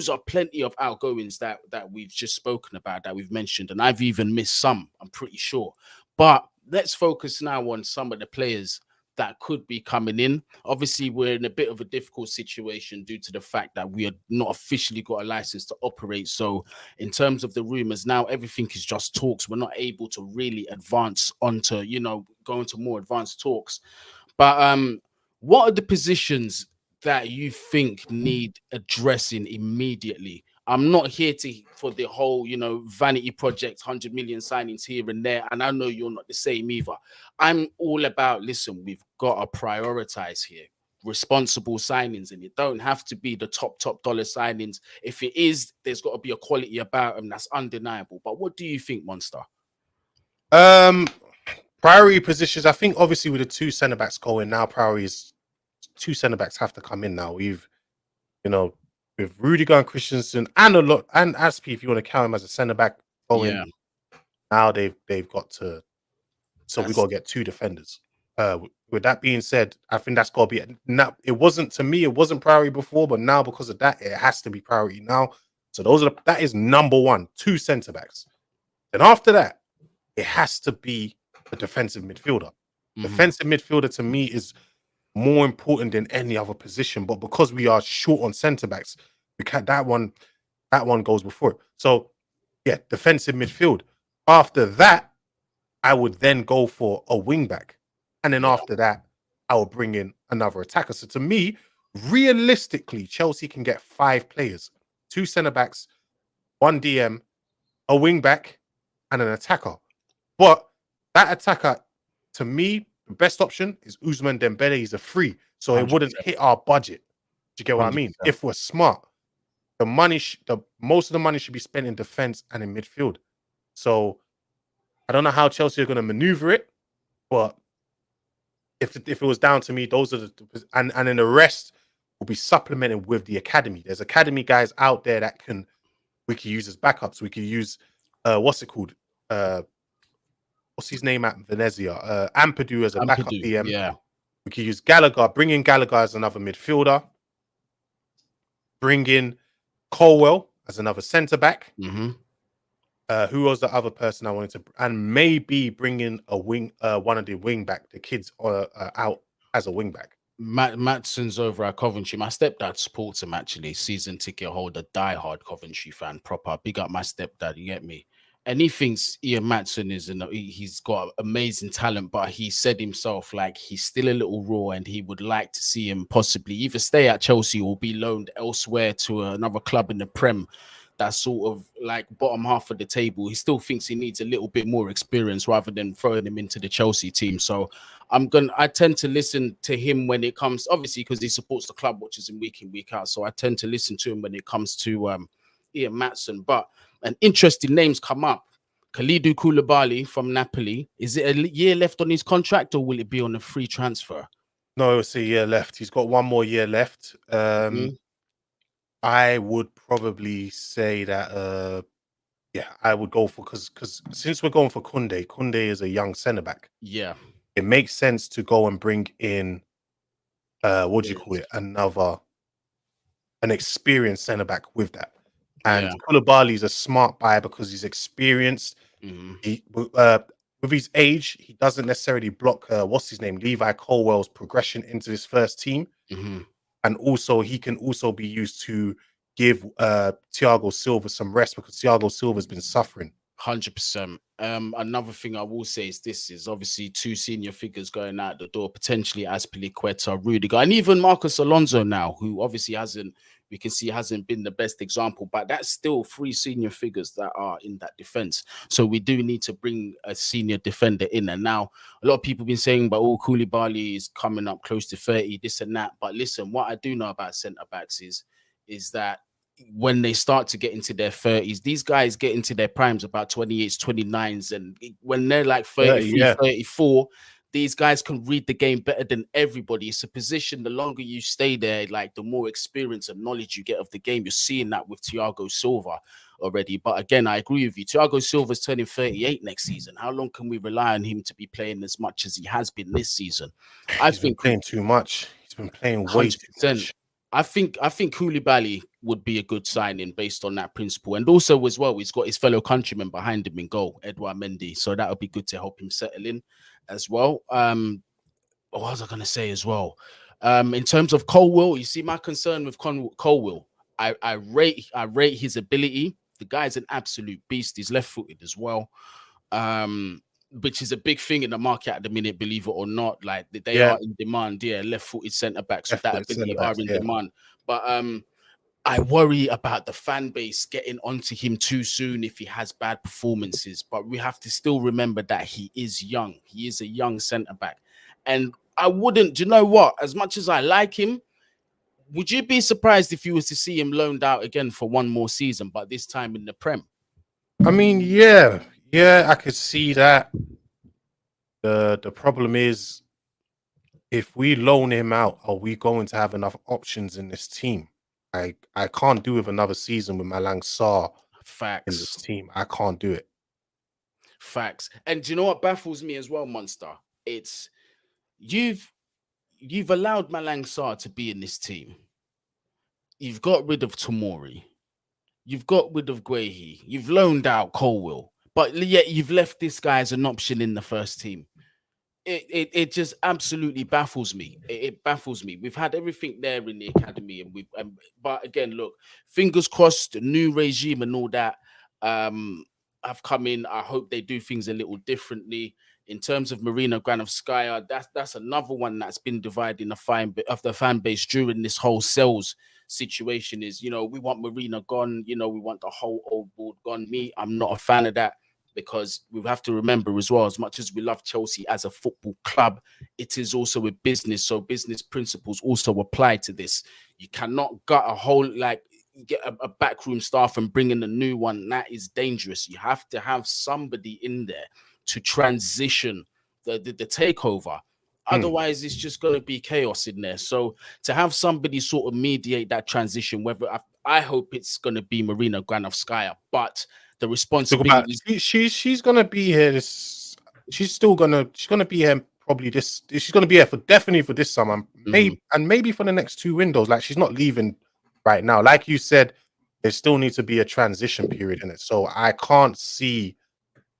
are plenty of outgoings that we've just spoken about, that we've mentioned. And I've even missed some, I'm pretty sure. But let's focus now on some of the players that could be coming in. Obviously, we're in a bit of a difficult situation due to the fact that we are not officially got a license to operate. So in terms of the rumors now, everything is just talks. We're not able to really advance onto, go into more advanced talks. But what are the positions that you think need addressing immediately? I'm not here for the whole, vanity project, 100 million signings here and there. And I know you're not the same either. I'm all about, listen, we've got to prioritize here. Responsible signings, and it don't have to be the top dollar signings. If it is, there's got to be a quality about them that's undeniable. But what do you think, Monstar? Priority positions, I think obviously with the 2 centre-backs going now, priorities, 2 centre-backs have to come in now. We've, with Rudiger and Christensen and Aspi, if you want to count him as a centre-back going, now they've got to, so we've got to get 2 defenders. With that being said, I think that's got to be, now, it wasn't priority before, but now because of that, it has to be priority now. So that is number 1, 2 centre-backs. And after that, it has to be a defensive midfielder. Mhm. Defensive midfielder to me is more important than any other position, but because we are short on centre backs, we can't. That one goes before it. So yeah, defensive midfield. After that, I would then go for a wing back, and then Yeah. after that, I will bring in another attacker. So to me, realistically, Chelsea can get 5 players: 2 centre backs, 1 DM, a wing back, and an attacker. But that attacker, to me, the best option is Ousmane Dembele. He's a free, so it wouldn't 100%. hit our budget. Do you get what I mean? 100%. If we're smart, the money, most of the money should be spent in defense and in midfield. So I don't know how Chelsea are going to maneuver it, but if it was down to me, those are the and then the rest will be supplemented with the academy. There's academy guys out there that we can use as backups. We can use what's it called? What's his name at Venezia? Ampadu as a backup Ampadu, DM. yeah. We could use Gallagher, bring in Gallagher as another midfielder, bring in Colwell as another centre back. Mm-hmm. Who was the other person I wanted to, and maybe bring in a wing, one of the wing back, the kids out as a wing back. Matson's over at Coventry. My stepdad supports him actually, season ticket holder, diehard Coventry fan, proper. Big up my stepdad, you get me? And he thinks Ian Matson he's got amazing talent, but he said himself like he's still a little raw, and he would like to see him possibly either stay at Chelsea or be loaned elsewhere to another club in the Prem. That's sort of like bottom half of the table. He still thinks he needs a little bit more experience rather than throwing him into the Chelsea team. So I tend to listen to him when it comes, obviously, because he supports the club, watches him week in, week out. So I tend to listen to him when it comes to Ian Matson. But an interesting names come up. Kalidou Koulibaly from Napoli. Is it a year left on his contract, or will it be on a free transfer? No, it's a year left. He's got 1 more year left. I would probably say that yeah, I would go for because since we're going for Kunde is a young centre back. Yeah. It makes sense to go and bring in what do you call it? An experienced centre back with that. And Koulibaly is a smart buy because he's experienced. He with his age, he doesn't necessarily block what's his name, Levi Colwell's progression into his first team. And also he can also be used to give Thiago Silva some rest because Thiago Silva's been suffering. 100%. Another thing I will say is this is obviously 2 senior figures going out the door, potentially Azpilicueta, Rudiger, and even Marcus Alonso now, who obviously hasn't been the best example, but that's still 3 senior figures that are in that defense. So we do need to bring a senior defender in. And now a lot of people have been saying, but Koulibaly is coming up close to 30, this and that. But listen, what I do know about centre backs is that when they start to get into their 30s, these guys get into their primes about 28s, 29s. And when they're like 33, 34, these guys can read the game better than everybody. It's a position, the longer you stay there, like the more experience and knowledge you get of the game. You're seeing that with Thiago Silva already. But again, I agree with you. Thiago Silva's turning 38 next season. How long can we rely on him to be playing as much as he has been this season? He's been playing too much. He's been playing way too much. I think Koulibaly would be a good signing based on that principle. And also as well, he's got his fellow countryman behind him in goal, Edouard Mendy. So that would be good to help him settle in as well. What was I going to say as well? In terms of Colwell, you see my concern with Colwell. I rate his ability. The guy's an absolute beast. He's left-footed as well. Which is a big thing in the market at the minute, believe it or not. Like they are in demand. Yeah, left-footed centre backs with that ability are in demand. But I worry about the fan base getting onto him too soon if he has bad performances. But we have to still remember that he is young. He is a young centre back, and I wouldn't. Do you know what? As much as I like him, would you be surprised if you was to see him loaned out again for 1 more season, but this time in the Prem? I mean, yeah, I could see that. The problem is, if we loan him out, are we going to have enough options in this team? I can't do with another season with Malang Sarr in this team. I can't do it. Facts. And do you know what baffles me as well, Monstar? It's you've allowed Malang Sarr to be in this team. You've got rid of Tomori. You've got rid of Boehly. You've loaned out Colwell. but yet you've left this guy as an option in the first team. It just absolutely baffles me. It baffles me. We've had everything there in the academy, and but again, look, fingers crossed, the new regime and all that have come in. I hope they do things a little differently. In terms of Marina Granovskaya, that's another one that's been dividing the fan base during this whole sales situation. Is, we want Marina gone. We want the whole old board gone. I'm not a fan of that. Because we have to remember as well, as much as we love Chelsea as a football club, it is also a business. So business principles also apply to this. You cannot gut a whole, get a backroom staff and bring in a new one. That is dangerous. You have to have somebody in there to transition the takeover. Otherwise, it's just going to be chaos in there. So to have somebody sort of mediate that transition, whether I hope it's going to be Marina Granovskaya, but the responsibility. She's gonna be here. She's gonna be here probably this. She's gonna be here definitely for this summer, maybe for the next 2 windows. Like, she's not leaving right now. Like you said, there still needs to be a transition period in it. So I can't see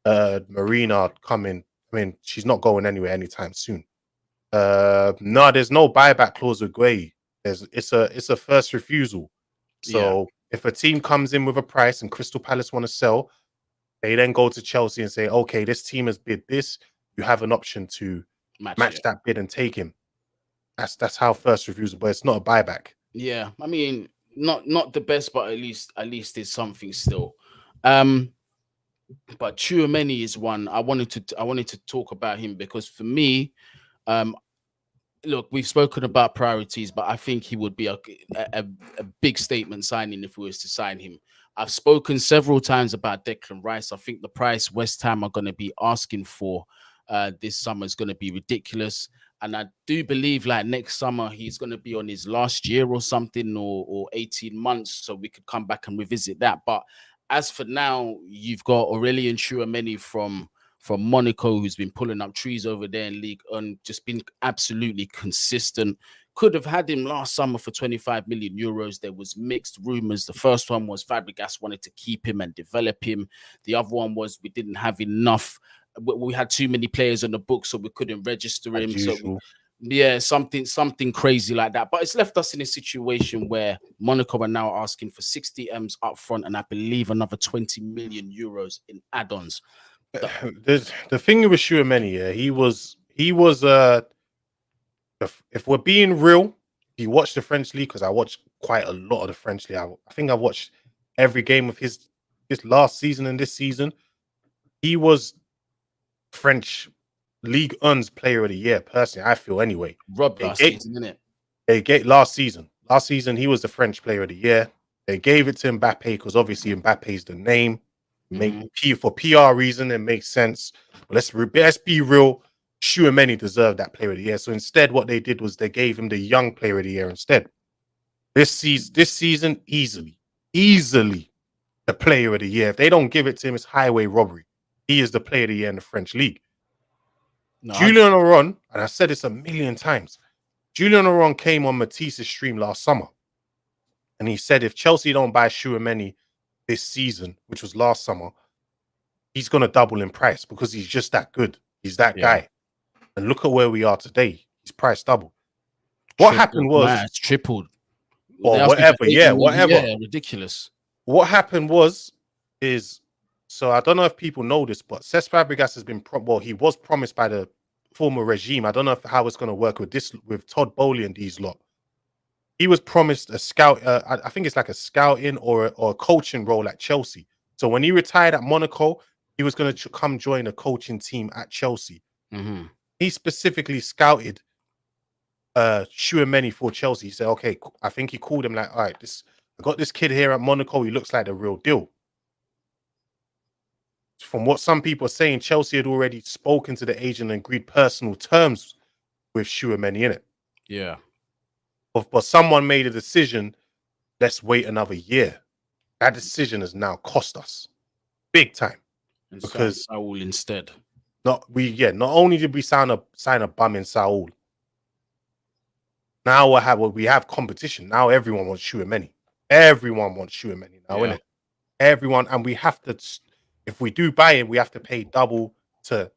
Marina coming. I mean, she's not going anywhere anytime soon. No, there's no buyback clause with Boehly. It's a first refusal. So if a team comes in with a price and Crystal Palace want to sell, they then go to Chelsea and say, okay, this team has bid this. You have an option to match that bid and take him. That's how first refusal, but it's not a buyback. Yeah, I mean, not the best, but at least there's something still. But Tchouaméni is one I wanted to talk about him, because for me, look, we've spoken about priorities, but I think he would be a big statement signing if we was to sign him. I've spoken several times about Declan Rice. I think the price West Ham are going to be asking for this summer is going to be ridiculous. And I do believe next summer he's going to be on his last year or something, or 18 months. So we could come back and revisit that. But as for now, you've got Aurélien Tchouaméni from Monaco, who's been pulling up trees over there in League and just been absolutely consistent. Could have had him last summer for 25 million euros. There was mixed rumors. The first one was Fabregas wanted to keep him and develop him. The other one was we didn't have enough. We had too many players on the book, so we couldn't register him. So something crazy like that. But it's left us in a situation where Monaco are now asking for 60 M's up front, and I believe another 20 million euros in add-ons. The thing with Tchouaméni, he was if we're being real, if you watch the French league, because I watched quite a lot of the French league, I think I watched every game of his last season and this season. He was French League 1's player of the year, personally, I feel anyway. Rob last season, isn't it? They gave last season he was the French player of the year. They gave it to Mbappe because obviously Mbappe's the name. For PR reason, it makes sense. But let's be real. Tchouaméni deserved that player of the year. So instead, what they did was they gave him the young player of the year instead. This season, easily the player of the year. If they don't give it to him, it's highway robbery. He is the player of the year in the French league. Julian Oron, and I said this a million times, Julian Oron came on Matisse's stream last summer, and he said if Chelsea don't buy Tchouaméni this season, which was last summer, he's going to double in price because he's just that good. He's that guy. And look at where we are today. He's priced double. What happened was... it's tripled. Or whatever. Yeah, whatever. Yeah, ridiculous. What happened is... So I don't know if people know this, but Cesc Fabregas has been... he was promised by the former regime. I don't know how it's going to work with Todd Boehly and these lot. He was promised a scout. I think it's like a scouting or a coaching role at Chelsea. So when he retired at Monaco, he was going to come join a coaching team at Chelsea. Mm-hmm. He specifically scouted Tchouaméni for Chelsea. He said, okay, I think he called him like, all right, I got this kid here at Monaco. He looks like the real deal. From what some people are saying, Chelsea had already spoken to the agent and agreed personal terms with Tchouaméni in it. Yeah. But someone made a decision, let's wait another year. That decision has now cost us big time. And because Saul instead. Not only did we sign a bum in Saul, now we have competition. Now everyone wants Tchouaméni. Everyone wants Tchouaméni now, innit? Everyone, and we have to If we do buy him, we have to pay double to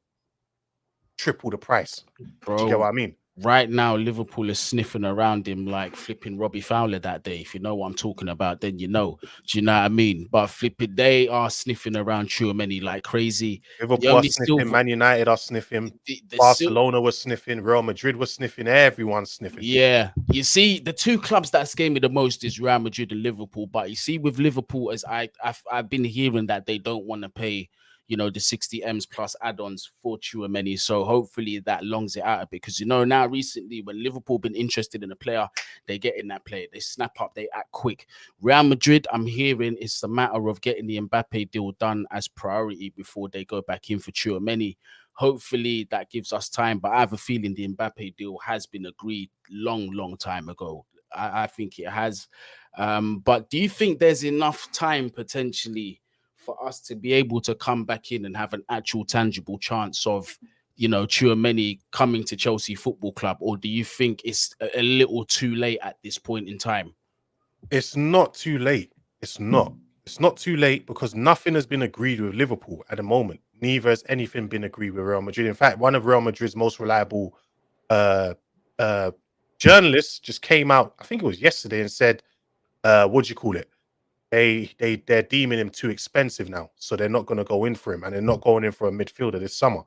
triple the price. Bro, Do you get what I mean? Right now, Liverpool is sniffing around him like flipping Robbie Fowler that day. If you know what I'm talking about, then you know. Do you know what I mean? But flipping, they are sniffing around Tchouaméni like crazy. The Liverpool are only sniffing, silver, Man United are sniffing, the Barcelona was sniffing, Real Madrid was sniffing, everyone's sniffing. Yeah, you see, the two clubs that scare me the most is Real Madrid and Liverpool. But you see, with Liverpool, as I've been hearing that they don't want to pay, the 60 M's plus add-ons for Tchouaméni. So hopefully that longs it out a bit. Because now recently when Liverpool been interested in a player, they get in that player, they snap up, they act quick. Real Madrid, I'm hearing it's a matter of getting the Mbappe deal done as priority before they go back in for Tchouaméni. Hopefully that gives us time, but I have a feeling the Mbappe deal has been agreed long time ago. I think it has. But do you think there's enough time potentially for us to be able to come back in and have an actual tangible chance of, Tchouaméni coming to Chelsea Football Club? Or do you think it's a little too late at this point in time? It's not too late. It's not. It's not too late because nothing has been agreed with Liverpool at the moment. Neither has anything been agreed with Real Madrid. In fact, one of Real Madrid's most reliable uh, journalists just came out, I think it was yesterday, and said, what do you call it? They're deeming him too expensive now, so they're not going to go in for him, and they're not going in for a midfielder this summer.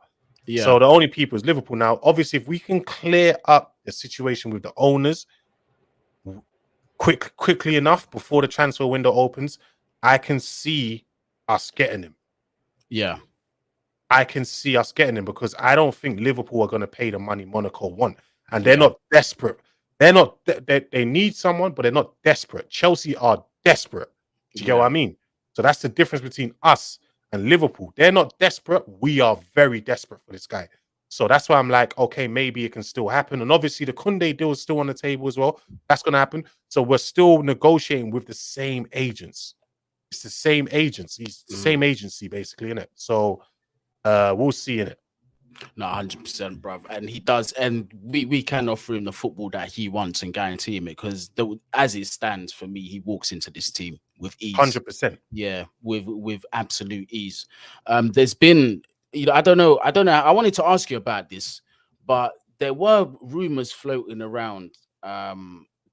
Yeah. So the only people is Liverpool now. Obviously, if we can clear up the situation with the owners quickly enough before the transfer window opens, I can see us getting him. Yeah. I can see us getting him because I don't think Liverpool are going to pay the money Monaco want, and they're not desperate. They're not. They need someone, but they're not desperate. Chelsea are desperate. Do you get what I mean? So that's the difference between us and Liverpool. They're not desperate. We are very desperate for this guy. So that's why I'm like, okay, maybe it can still happen. And obviously, the Koundé deal is still on the table as well. That's going to happen. So we're still negotiating with the same agents. It's the same agents. It's the same agency, basically, innit? So we'll see in it. No, 100%, bruv. And he does, and we can offer him the football that he wants and guarantee him it because as it stands for me, he walks into this team with ease. 100%. Yeah, with absolute ease. There's been, I don't know. I wanted to ask you about this, but there were rumors floating around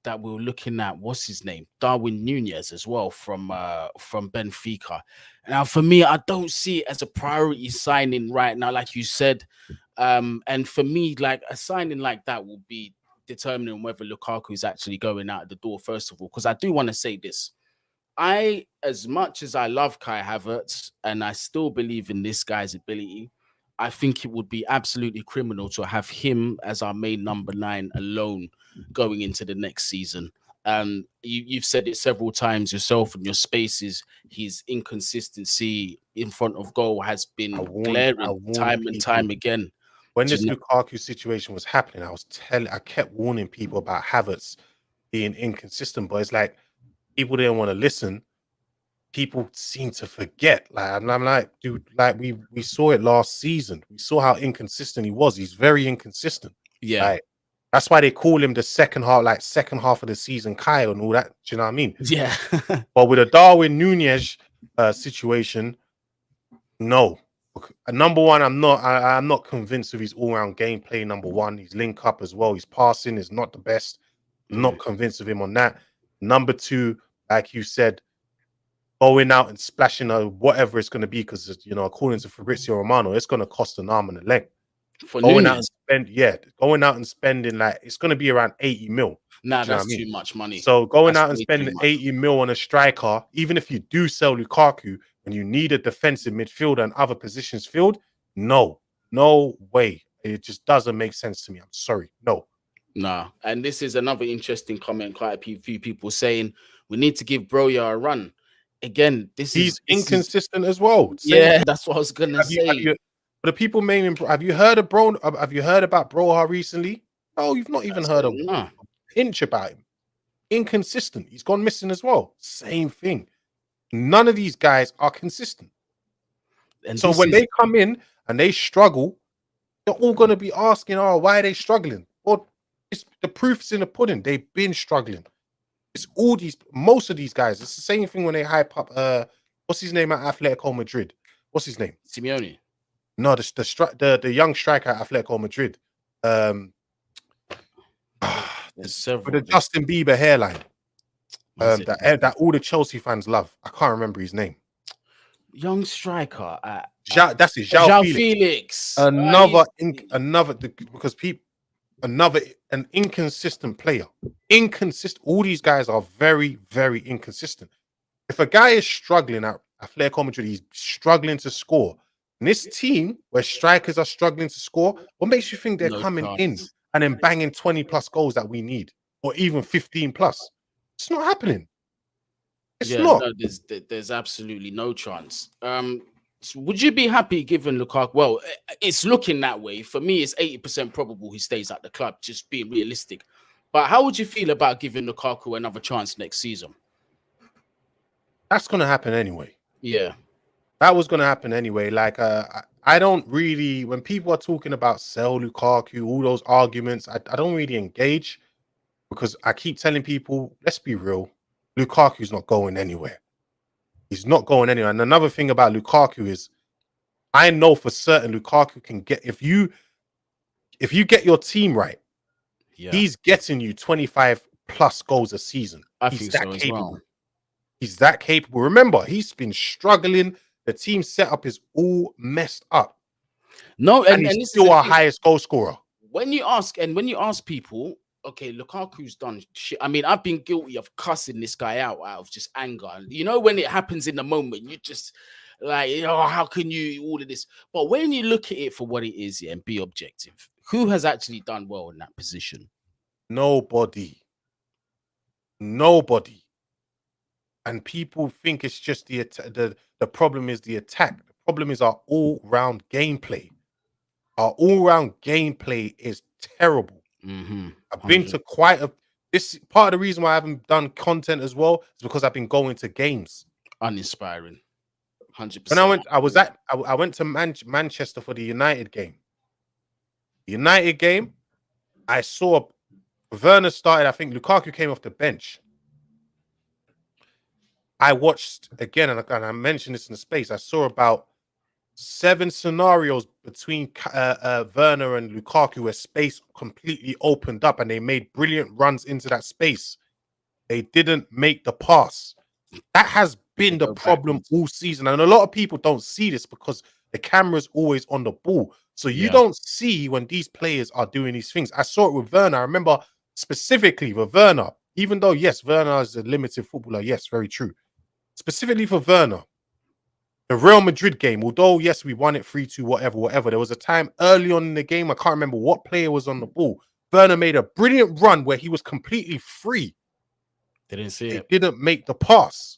that we were looking at, what's his name, Darwin Nunez as well from Benfica. Now, for me, I don't see it as a priority signing right now, like you said. And for me, like a signing like that will be determining whether Lukaku is actually going out the door, first of all, because I do want to say this. As much as I love Kai Havertz and I still believe in this guy's ability, I think it would be absolutely criminal to have him as our main number 9 alone going into the next season. You've said it several times yourself in your spaces. His inconsistency in front of goal has been glaring time and time again. When this Lukaku situation was happening, I kept warning people about Havertz being inconsistent, but it's like people didn't want to listen. People seem to forget. Like I'm like, dude, like we saw it last season. We saw how inconsistent he was. He's very inconsistent. Yeah. Like, that's why they call him the second half of the season Kyle and all that. Do you know what I mean? Yeah. But with a Darwin Nunez situation, no. Number one, I'm not convinced of his all-round gameplay. Number one, his link up as well. His passing is not the best. Not convinced of him on that. Number two, like you said, going out and splashing whatever it's going to be, because according to Fabrizio Romano, it's going to cost an arm and a leg. Going out and spending like it's going to be around 80 mil. Nah, that's too much money. So going out and spending 80 mil on a striker, even if you do sell Lukaku and you need a defensive midfielder and other positions filled, no way. It just doesn't make sense to me. I'm sorry. No. Nah. And this is another interesting comment. Quite a few people saying we need to give Broja a run. Again, he's inconsistent as well. Yeah, that's what I was gonna say. For the people mainly, have you heard about Broja recently? No, you've not even heard of a pinch about him. Inconsistent. He's gone missing as well. Same thing. None of these guys are consistent. And so when they come in and they struggle, they're all going to be asking, "Oh, why are they struggling?" Well, the proof's in the pudding. They've been struggling. It's most of these guys. It's the same thing when they hype up what's his name at Atletico Madrid? What's his name? Simeone. No, the young striker at Atletico Madrid. There's With the several. Justin Bieber hairline. Is it That all the Chelsea fans love. I can't remember his name. young striker at That's it. João João Felix. Felix. Because people an inconsistent player. Inconsistent. All these guys are very, very inconsistent. If a guy is struggling at Atletico Madrid, he's struggling to score. And this team where strikers are struggling to score, what makes you think they're No coming chance. in and then banging 20 plus goals that we need, or even 15 plus? It's not happening. It's not. No, there's absolutely no chance. So would you be happy given Lukaku? Well, it's looking that way. For me, it's 80% probable he stays at the club, just being realistic. But how would you feel about giving Lukaku another chance next season? That's going to happen anyway. Yeah. That was going to happen anyway. Like, I don't really, when people are talking about sell Lukaku, all those arguments, I don't really engage, because I keep telling people, let's be real, Lukaku's not going anywhere. He's not going anywhere. And another thing about Lukaku is, I know for certain Lukaku can get, if you get your team right, he's getting you 25 plus goals a season. He's that capable. Well. He's that capable. Remember, he's been struggling. The team setup is all messed up. No, and he's still our highest goal scorer. When you ask people, okay, Lukaku's done shit. I mean, I've been guilty of cussing this guy out of just anger. You know, when it happens in the moment, you just like, oh, how can you all of this? But when you look at it for what it is, and be objective, who has actually done well in that position? Nobody. And people think it's just the problem is the attack. The problem is our all-round gameplay. Our all-round gameplay is terrible. I've been to this part of the reason why I haven't done content as well is because I've been going to games. Uninspiring. 100%. When I went to Manchester for the United game. I saw Werner started. I think Lukaku came off the bench. I watched again, and I mentioned this in the space. I saw about 7 scenarios between Werner and Lukaku where space completely opened up and they made brilliant runs into that space. They didn't make the pass. That has been the problem all season. And a lot of people don't see this because the camera's always on the ball. So you don't see when these players are doing these things. I saw it with Werner. I remember specifically with Werner, even though, yes, Werner is a limited footballer. Yes, very true. Specifically for Werner, the Real Madrid game, although, yes, we won it 3-2, whatever. There was a time early on in the game, I can't remember what player was on the ball. Werner made a brilliant run where he was completely free. They didn't see it. They didn't make the pass.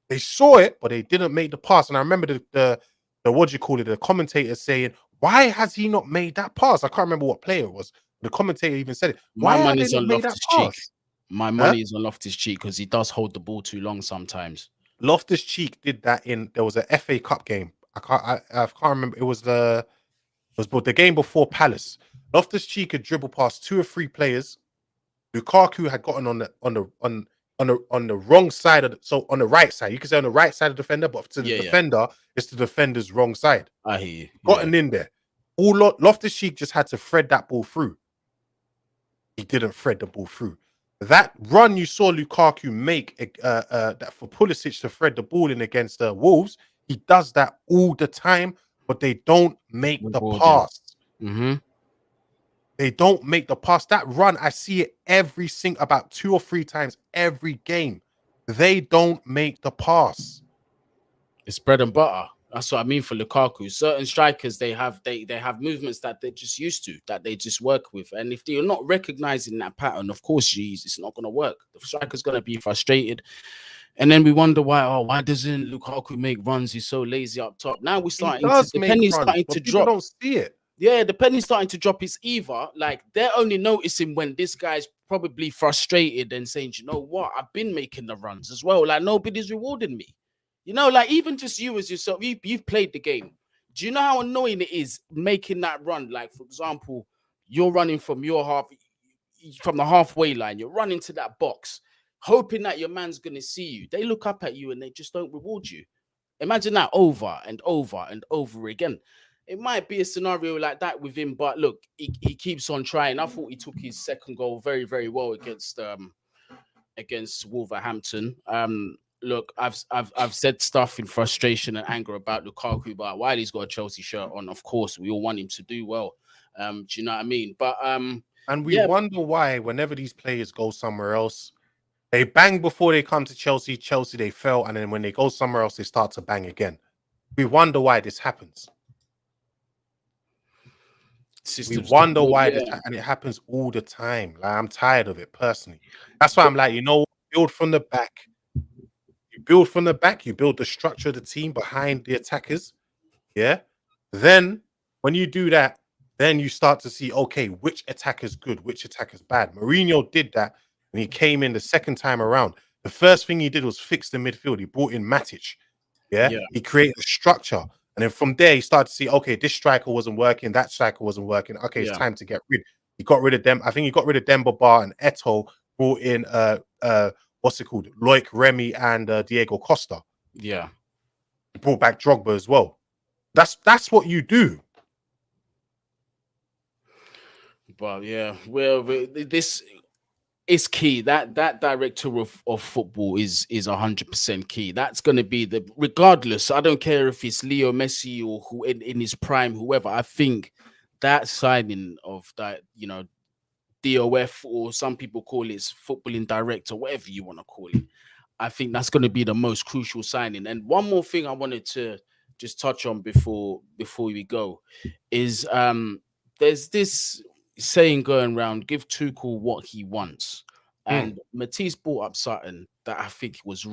They saw it, but they didn't make the pass. And I remember the what do you call it? The commentator saying, why has he not made that pass? I can't remember what player it was. The commentator even said it. My money's on Loftus-Cheek. My money is on Loftus-Cheek because he does hold the ball too long sometimes. Loftus-Cheek did that there was a FA Cup game. I can't remember. It was the game before Palace. Loftus-Cheek had dribbled past 2 or 3 players. Lukaku had gotten on the wrong side on the right side. You can say on the right side of the defender, but to the defender, it's the defender's wrong side. I hear you. Gotten in there. Loftus-Cheek just had to thread that ball through. He didn't thread the ball through. That run you saw Lukaku make that for Pulisic to thread the ball in against the Wolves, he does that all the time, but they don't make the pass. They don't make the pass. That run, I see it about 2 or 3 times every game. They don't make the pass. It's bread and butter. That's what I mean for Lukaku. Certain strikers, they have movements that they're just used to, that they just work with. And if you're not recognizing that pattern, of course, it's not going to work. The striker's going to be frustrated. And then we wonder why doesn't Lukaku make runs? He's so lazy up top. Now we're starting the penny's starting to drop. Don't see it. Yeah, the penny's starting to drop. It's either like they're only noticing when this guy's probably frustrated and saying, you know what, I've been making the runs as well. Like nobody's rewarding me. You know, like even just you as yourself, you've played the game. Do you know how annoying it is making that run? Like, for example, you're running from the halfway line. You're running to that box, hoping that your man's going to see you. They look up at you and they just don't reward you. Imagine that over and over and over again. It might be a scenario like that with him, but look, he keeps on trying. I thought he took his second goal very, very well against Wolverhampton. Look, I've said stuff in frustration and anger about Lukaku, but while he's got a Chelsea shirt on, of course, we all want him to do well. Do you know what I mean? But And we yeah, wonder why whenever these players go somewhere else, they bang before they come to Chelsea. Chelsea, they fail. And then when they go somewhere else, they start to bang again. We wonder why this happens. We wonder why this, and it happens all the time. Like, I'm tired of it personally. That's why I'm like, build from the back. You build from the back. You build the structure of the team behind the attackers. Yeah. Then when you do that, then you start to see, okay, which attacker's good, which attacker's bad. Mourinho did that when he came in the second time around. The first thing he did was fix the midfield. He brought in Matic. Yeah. He created a structure. And then from there, he started to see, okay, this striker wasn't working. That striker wasn't working. Okay, it's time to get rid. He got rid of them. I think he got rid of Demba Ba and Eto'o, brought in, what's it called? Loic Remy and Diego Costa. Yeah. He brought back Drogba as well. That's what you do. But yeah, well, this is key. That director of football is 100% key. That's going to be regardless. I don't care if it's Leo Messi or who in his prime, whoever. I think that signing of that, DOF, or some people call it footballing director, whatever you want to call it. I think that's going to be the most crucial signing. And one more thing I wanted to just touch on before we go is there's this saying going around: give Tuchel what he wants. And Matisse brought up something that I think was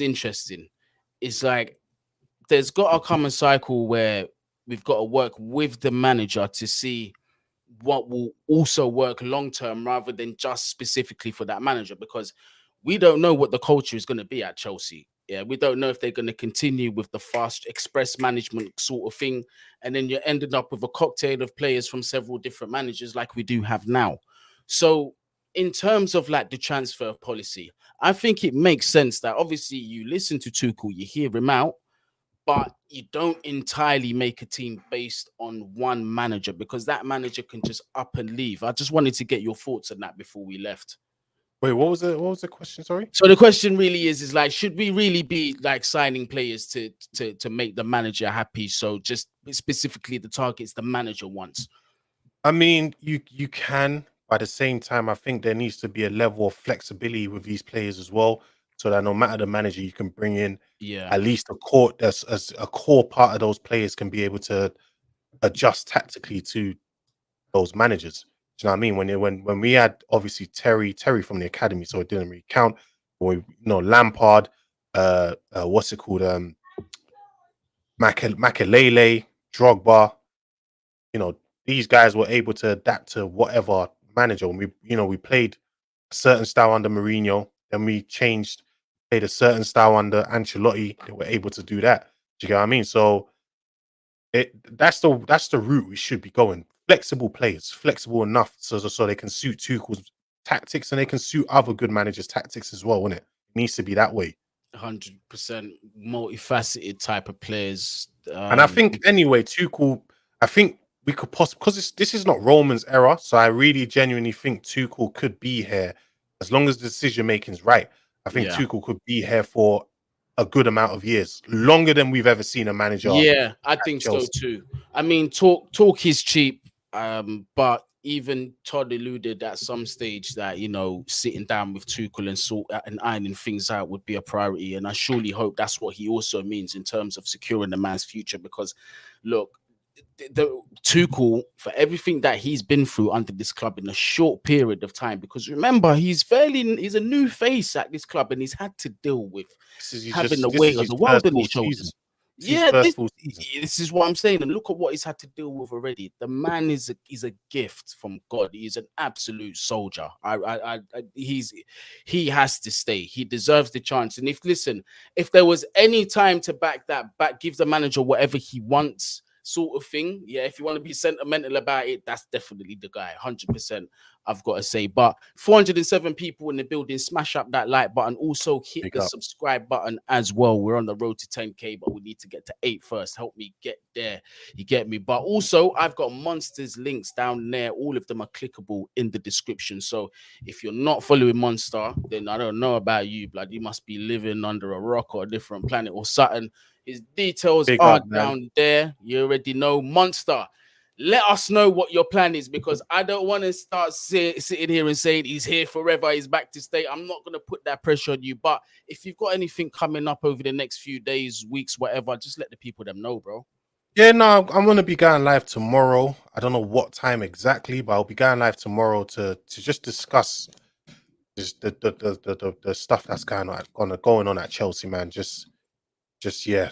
interesting. It's like there's got to come a cycle where we've got to work with the manager to see what will also work long term rather than just specifically for that manager, because we don't know what the culture is going to be at Chelsea. Yeah, we don't know if they're going to continue with the fast express management sort of thing, and then you're ending up with a cocktail of players from several different managers like we do have now. So in terms of like the transfer policy, I think it makes sense that obviously you listen to Tuchel, you hear him out, but you don't entirely make a team based on one manager, because that manager can just up and leave. I just wanted to get your thoughts on that before we left. Wait, what was the question? Sorry. So the question really is like, should we really be like signing players to make the manager happy? So just specifically the targets the manager wants. I mean, you can. By the same time, I think there needs to be a level of flexibility with these players as well, so that no matter the manager, you can bring in at least a core part of those players can be able to adjust tactically to those managers. Do you know what I mean? When we had obviously Terry from the academy, so it didn't really count. When Lampard, what's it called? Makelele, Drogba, these guys were able to adapt to whatever manager. When we played a certain style under Mourinho, then we played a certain style under Ancelotti. They were able to do that. Do you get what I mean? So that's the route we should be going. Flexible players, flexible enough so they can suit Tuchel's tactics and they can suit other good managers' tactics as well, wouldn't it? It needs to be that way. 100% multifaceted type of players. And I think anyway, Tuchel, I think we could possibly, because this is not Roman's era, so I really genuinely think Tuchel could be here as long as the decision making is right. I think Tuchel could be here for a good amount of years, longer than we've ever seen a manager. Yeah, I think Chelsea. So too. I mean, talk is cheap, but even Todd alluded at some stage that sitting down with Tuchel and ironing things out would be a priority, and I surely hope that's what he also means in terms of securing the man's future. Because look, the Tuchel, for everything that he's been through under this club in a short period of time, because remember, he's a new face at this club, and he's had to deal with having the weight of the world on his shoulders. Yeah, this is what I'm saying, and look at what he's had to deal with already. The man is a gift from God. He's an absolute soldier. He has to stay. He deserves the chance. And if there was any time to give the manager whatever he wants, sort of thing. Yeah, if you want to be sentimental about it, that's definitely the guy, 100%. I've got to say. But 407 people in the building, smash up that like button. Also hit Big the up. subscribe button as well. We're on the road to 10K, but we need to get to 8 first. Help me get there. You get me? But also, I've got Monstar's links down there. All of them are clickable in the description. So if you're not following Monstar, then I don't know about you, blood. You must be living under a rock or a different planet or something. His details Big are up, man. down there. You already know. Monstar, let us know what your plan is, because I don't want to start sitting here and saying he's here forever, he's back to stay. I'm not going to put that pressure on you. But if you've got anything coming up over the next few days, weeks, whatever, just let the people them know, bro. Yeah, no, I'm gonna be going live tomorrow. I don't know what time exactly, but I'll be going live tomorrow to just discuss just the stuff that's going on at Chelsea, man. Just yeah.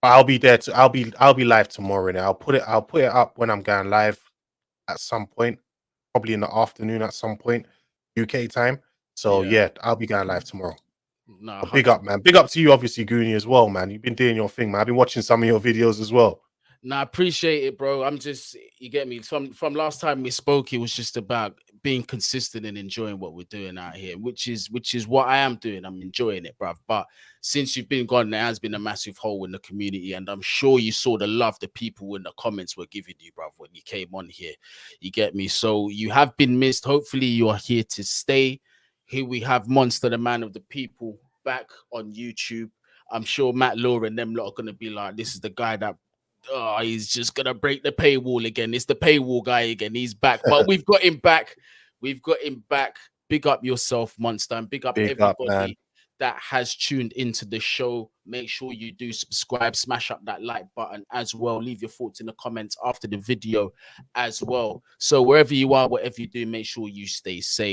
But I'll be there to I'll be live tomorrow, and I'll put it up when I'm going live at some point, probably in the afternoon at some point, UK time. So yeah, I'll be going live tomorrow. Nah, But big up, man. Big up to you, obviously, Guni, as well, man. You've been doing your thing, man. I've been watching some of your videos as well. Nah, I appreciate it, bro. I'm just, you get me. From last time we spoke, it was just about being consistent and enjoying what we're doing out here, which is what I am doing. I'm enjoying it, bruv. But since you've been gone, there has been a massive hole in the community, and I'm sure you saw the love the people in the comments were giving you, bruv, when you came on here. You get me? So you have been missed. Hopefully, you are here to stay. Here we have Monstar, the man of the people, back on YouTube. I'm sure Matt Law and them lot are gonna be like, this is the guy that he's just gonna break the paywall again. It's the paywall guy again. He's back, but we've got him back. We've got him back. Big up yourself, Monstar, and big up everybody that has tuned into the show. Make sure you do subscribe, smash up that like button as well. Leave your thoughts in the comments after the video as well. So wherever you are, whatever you do, make sure you stay safe.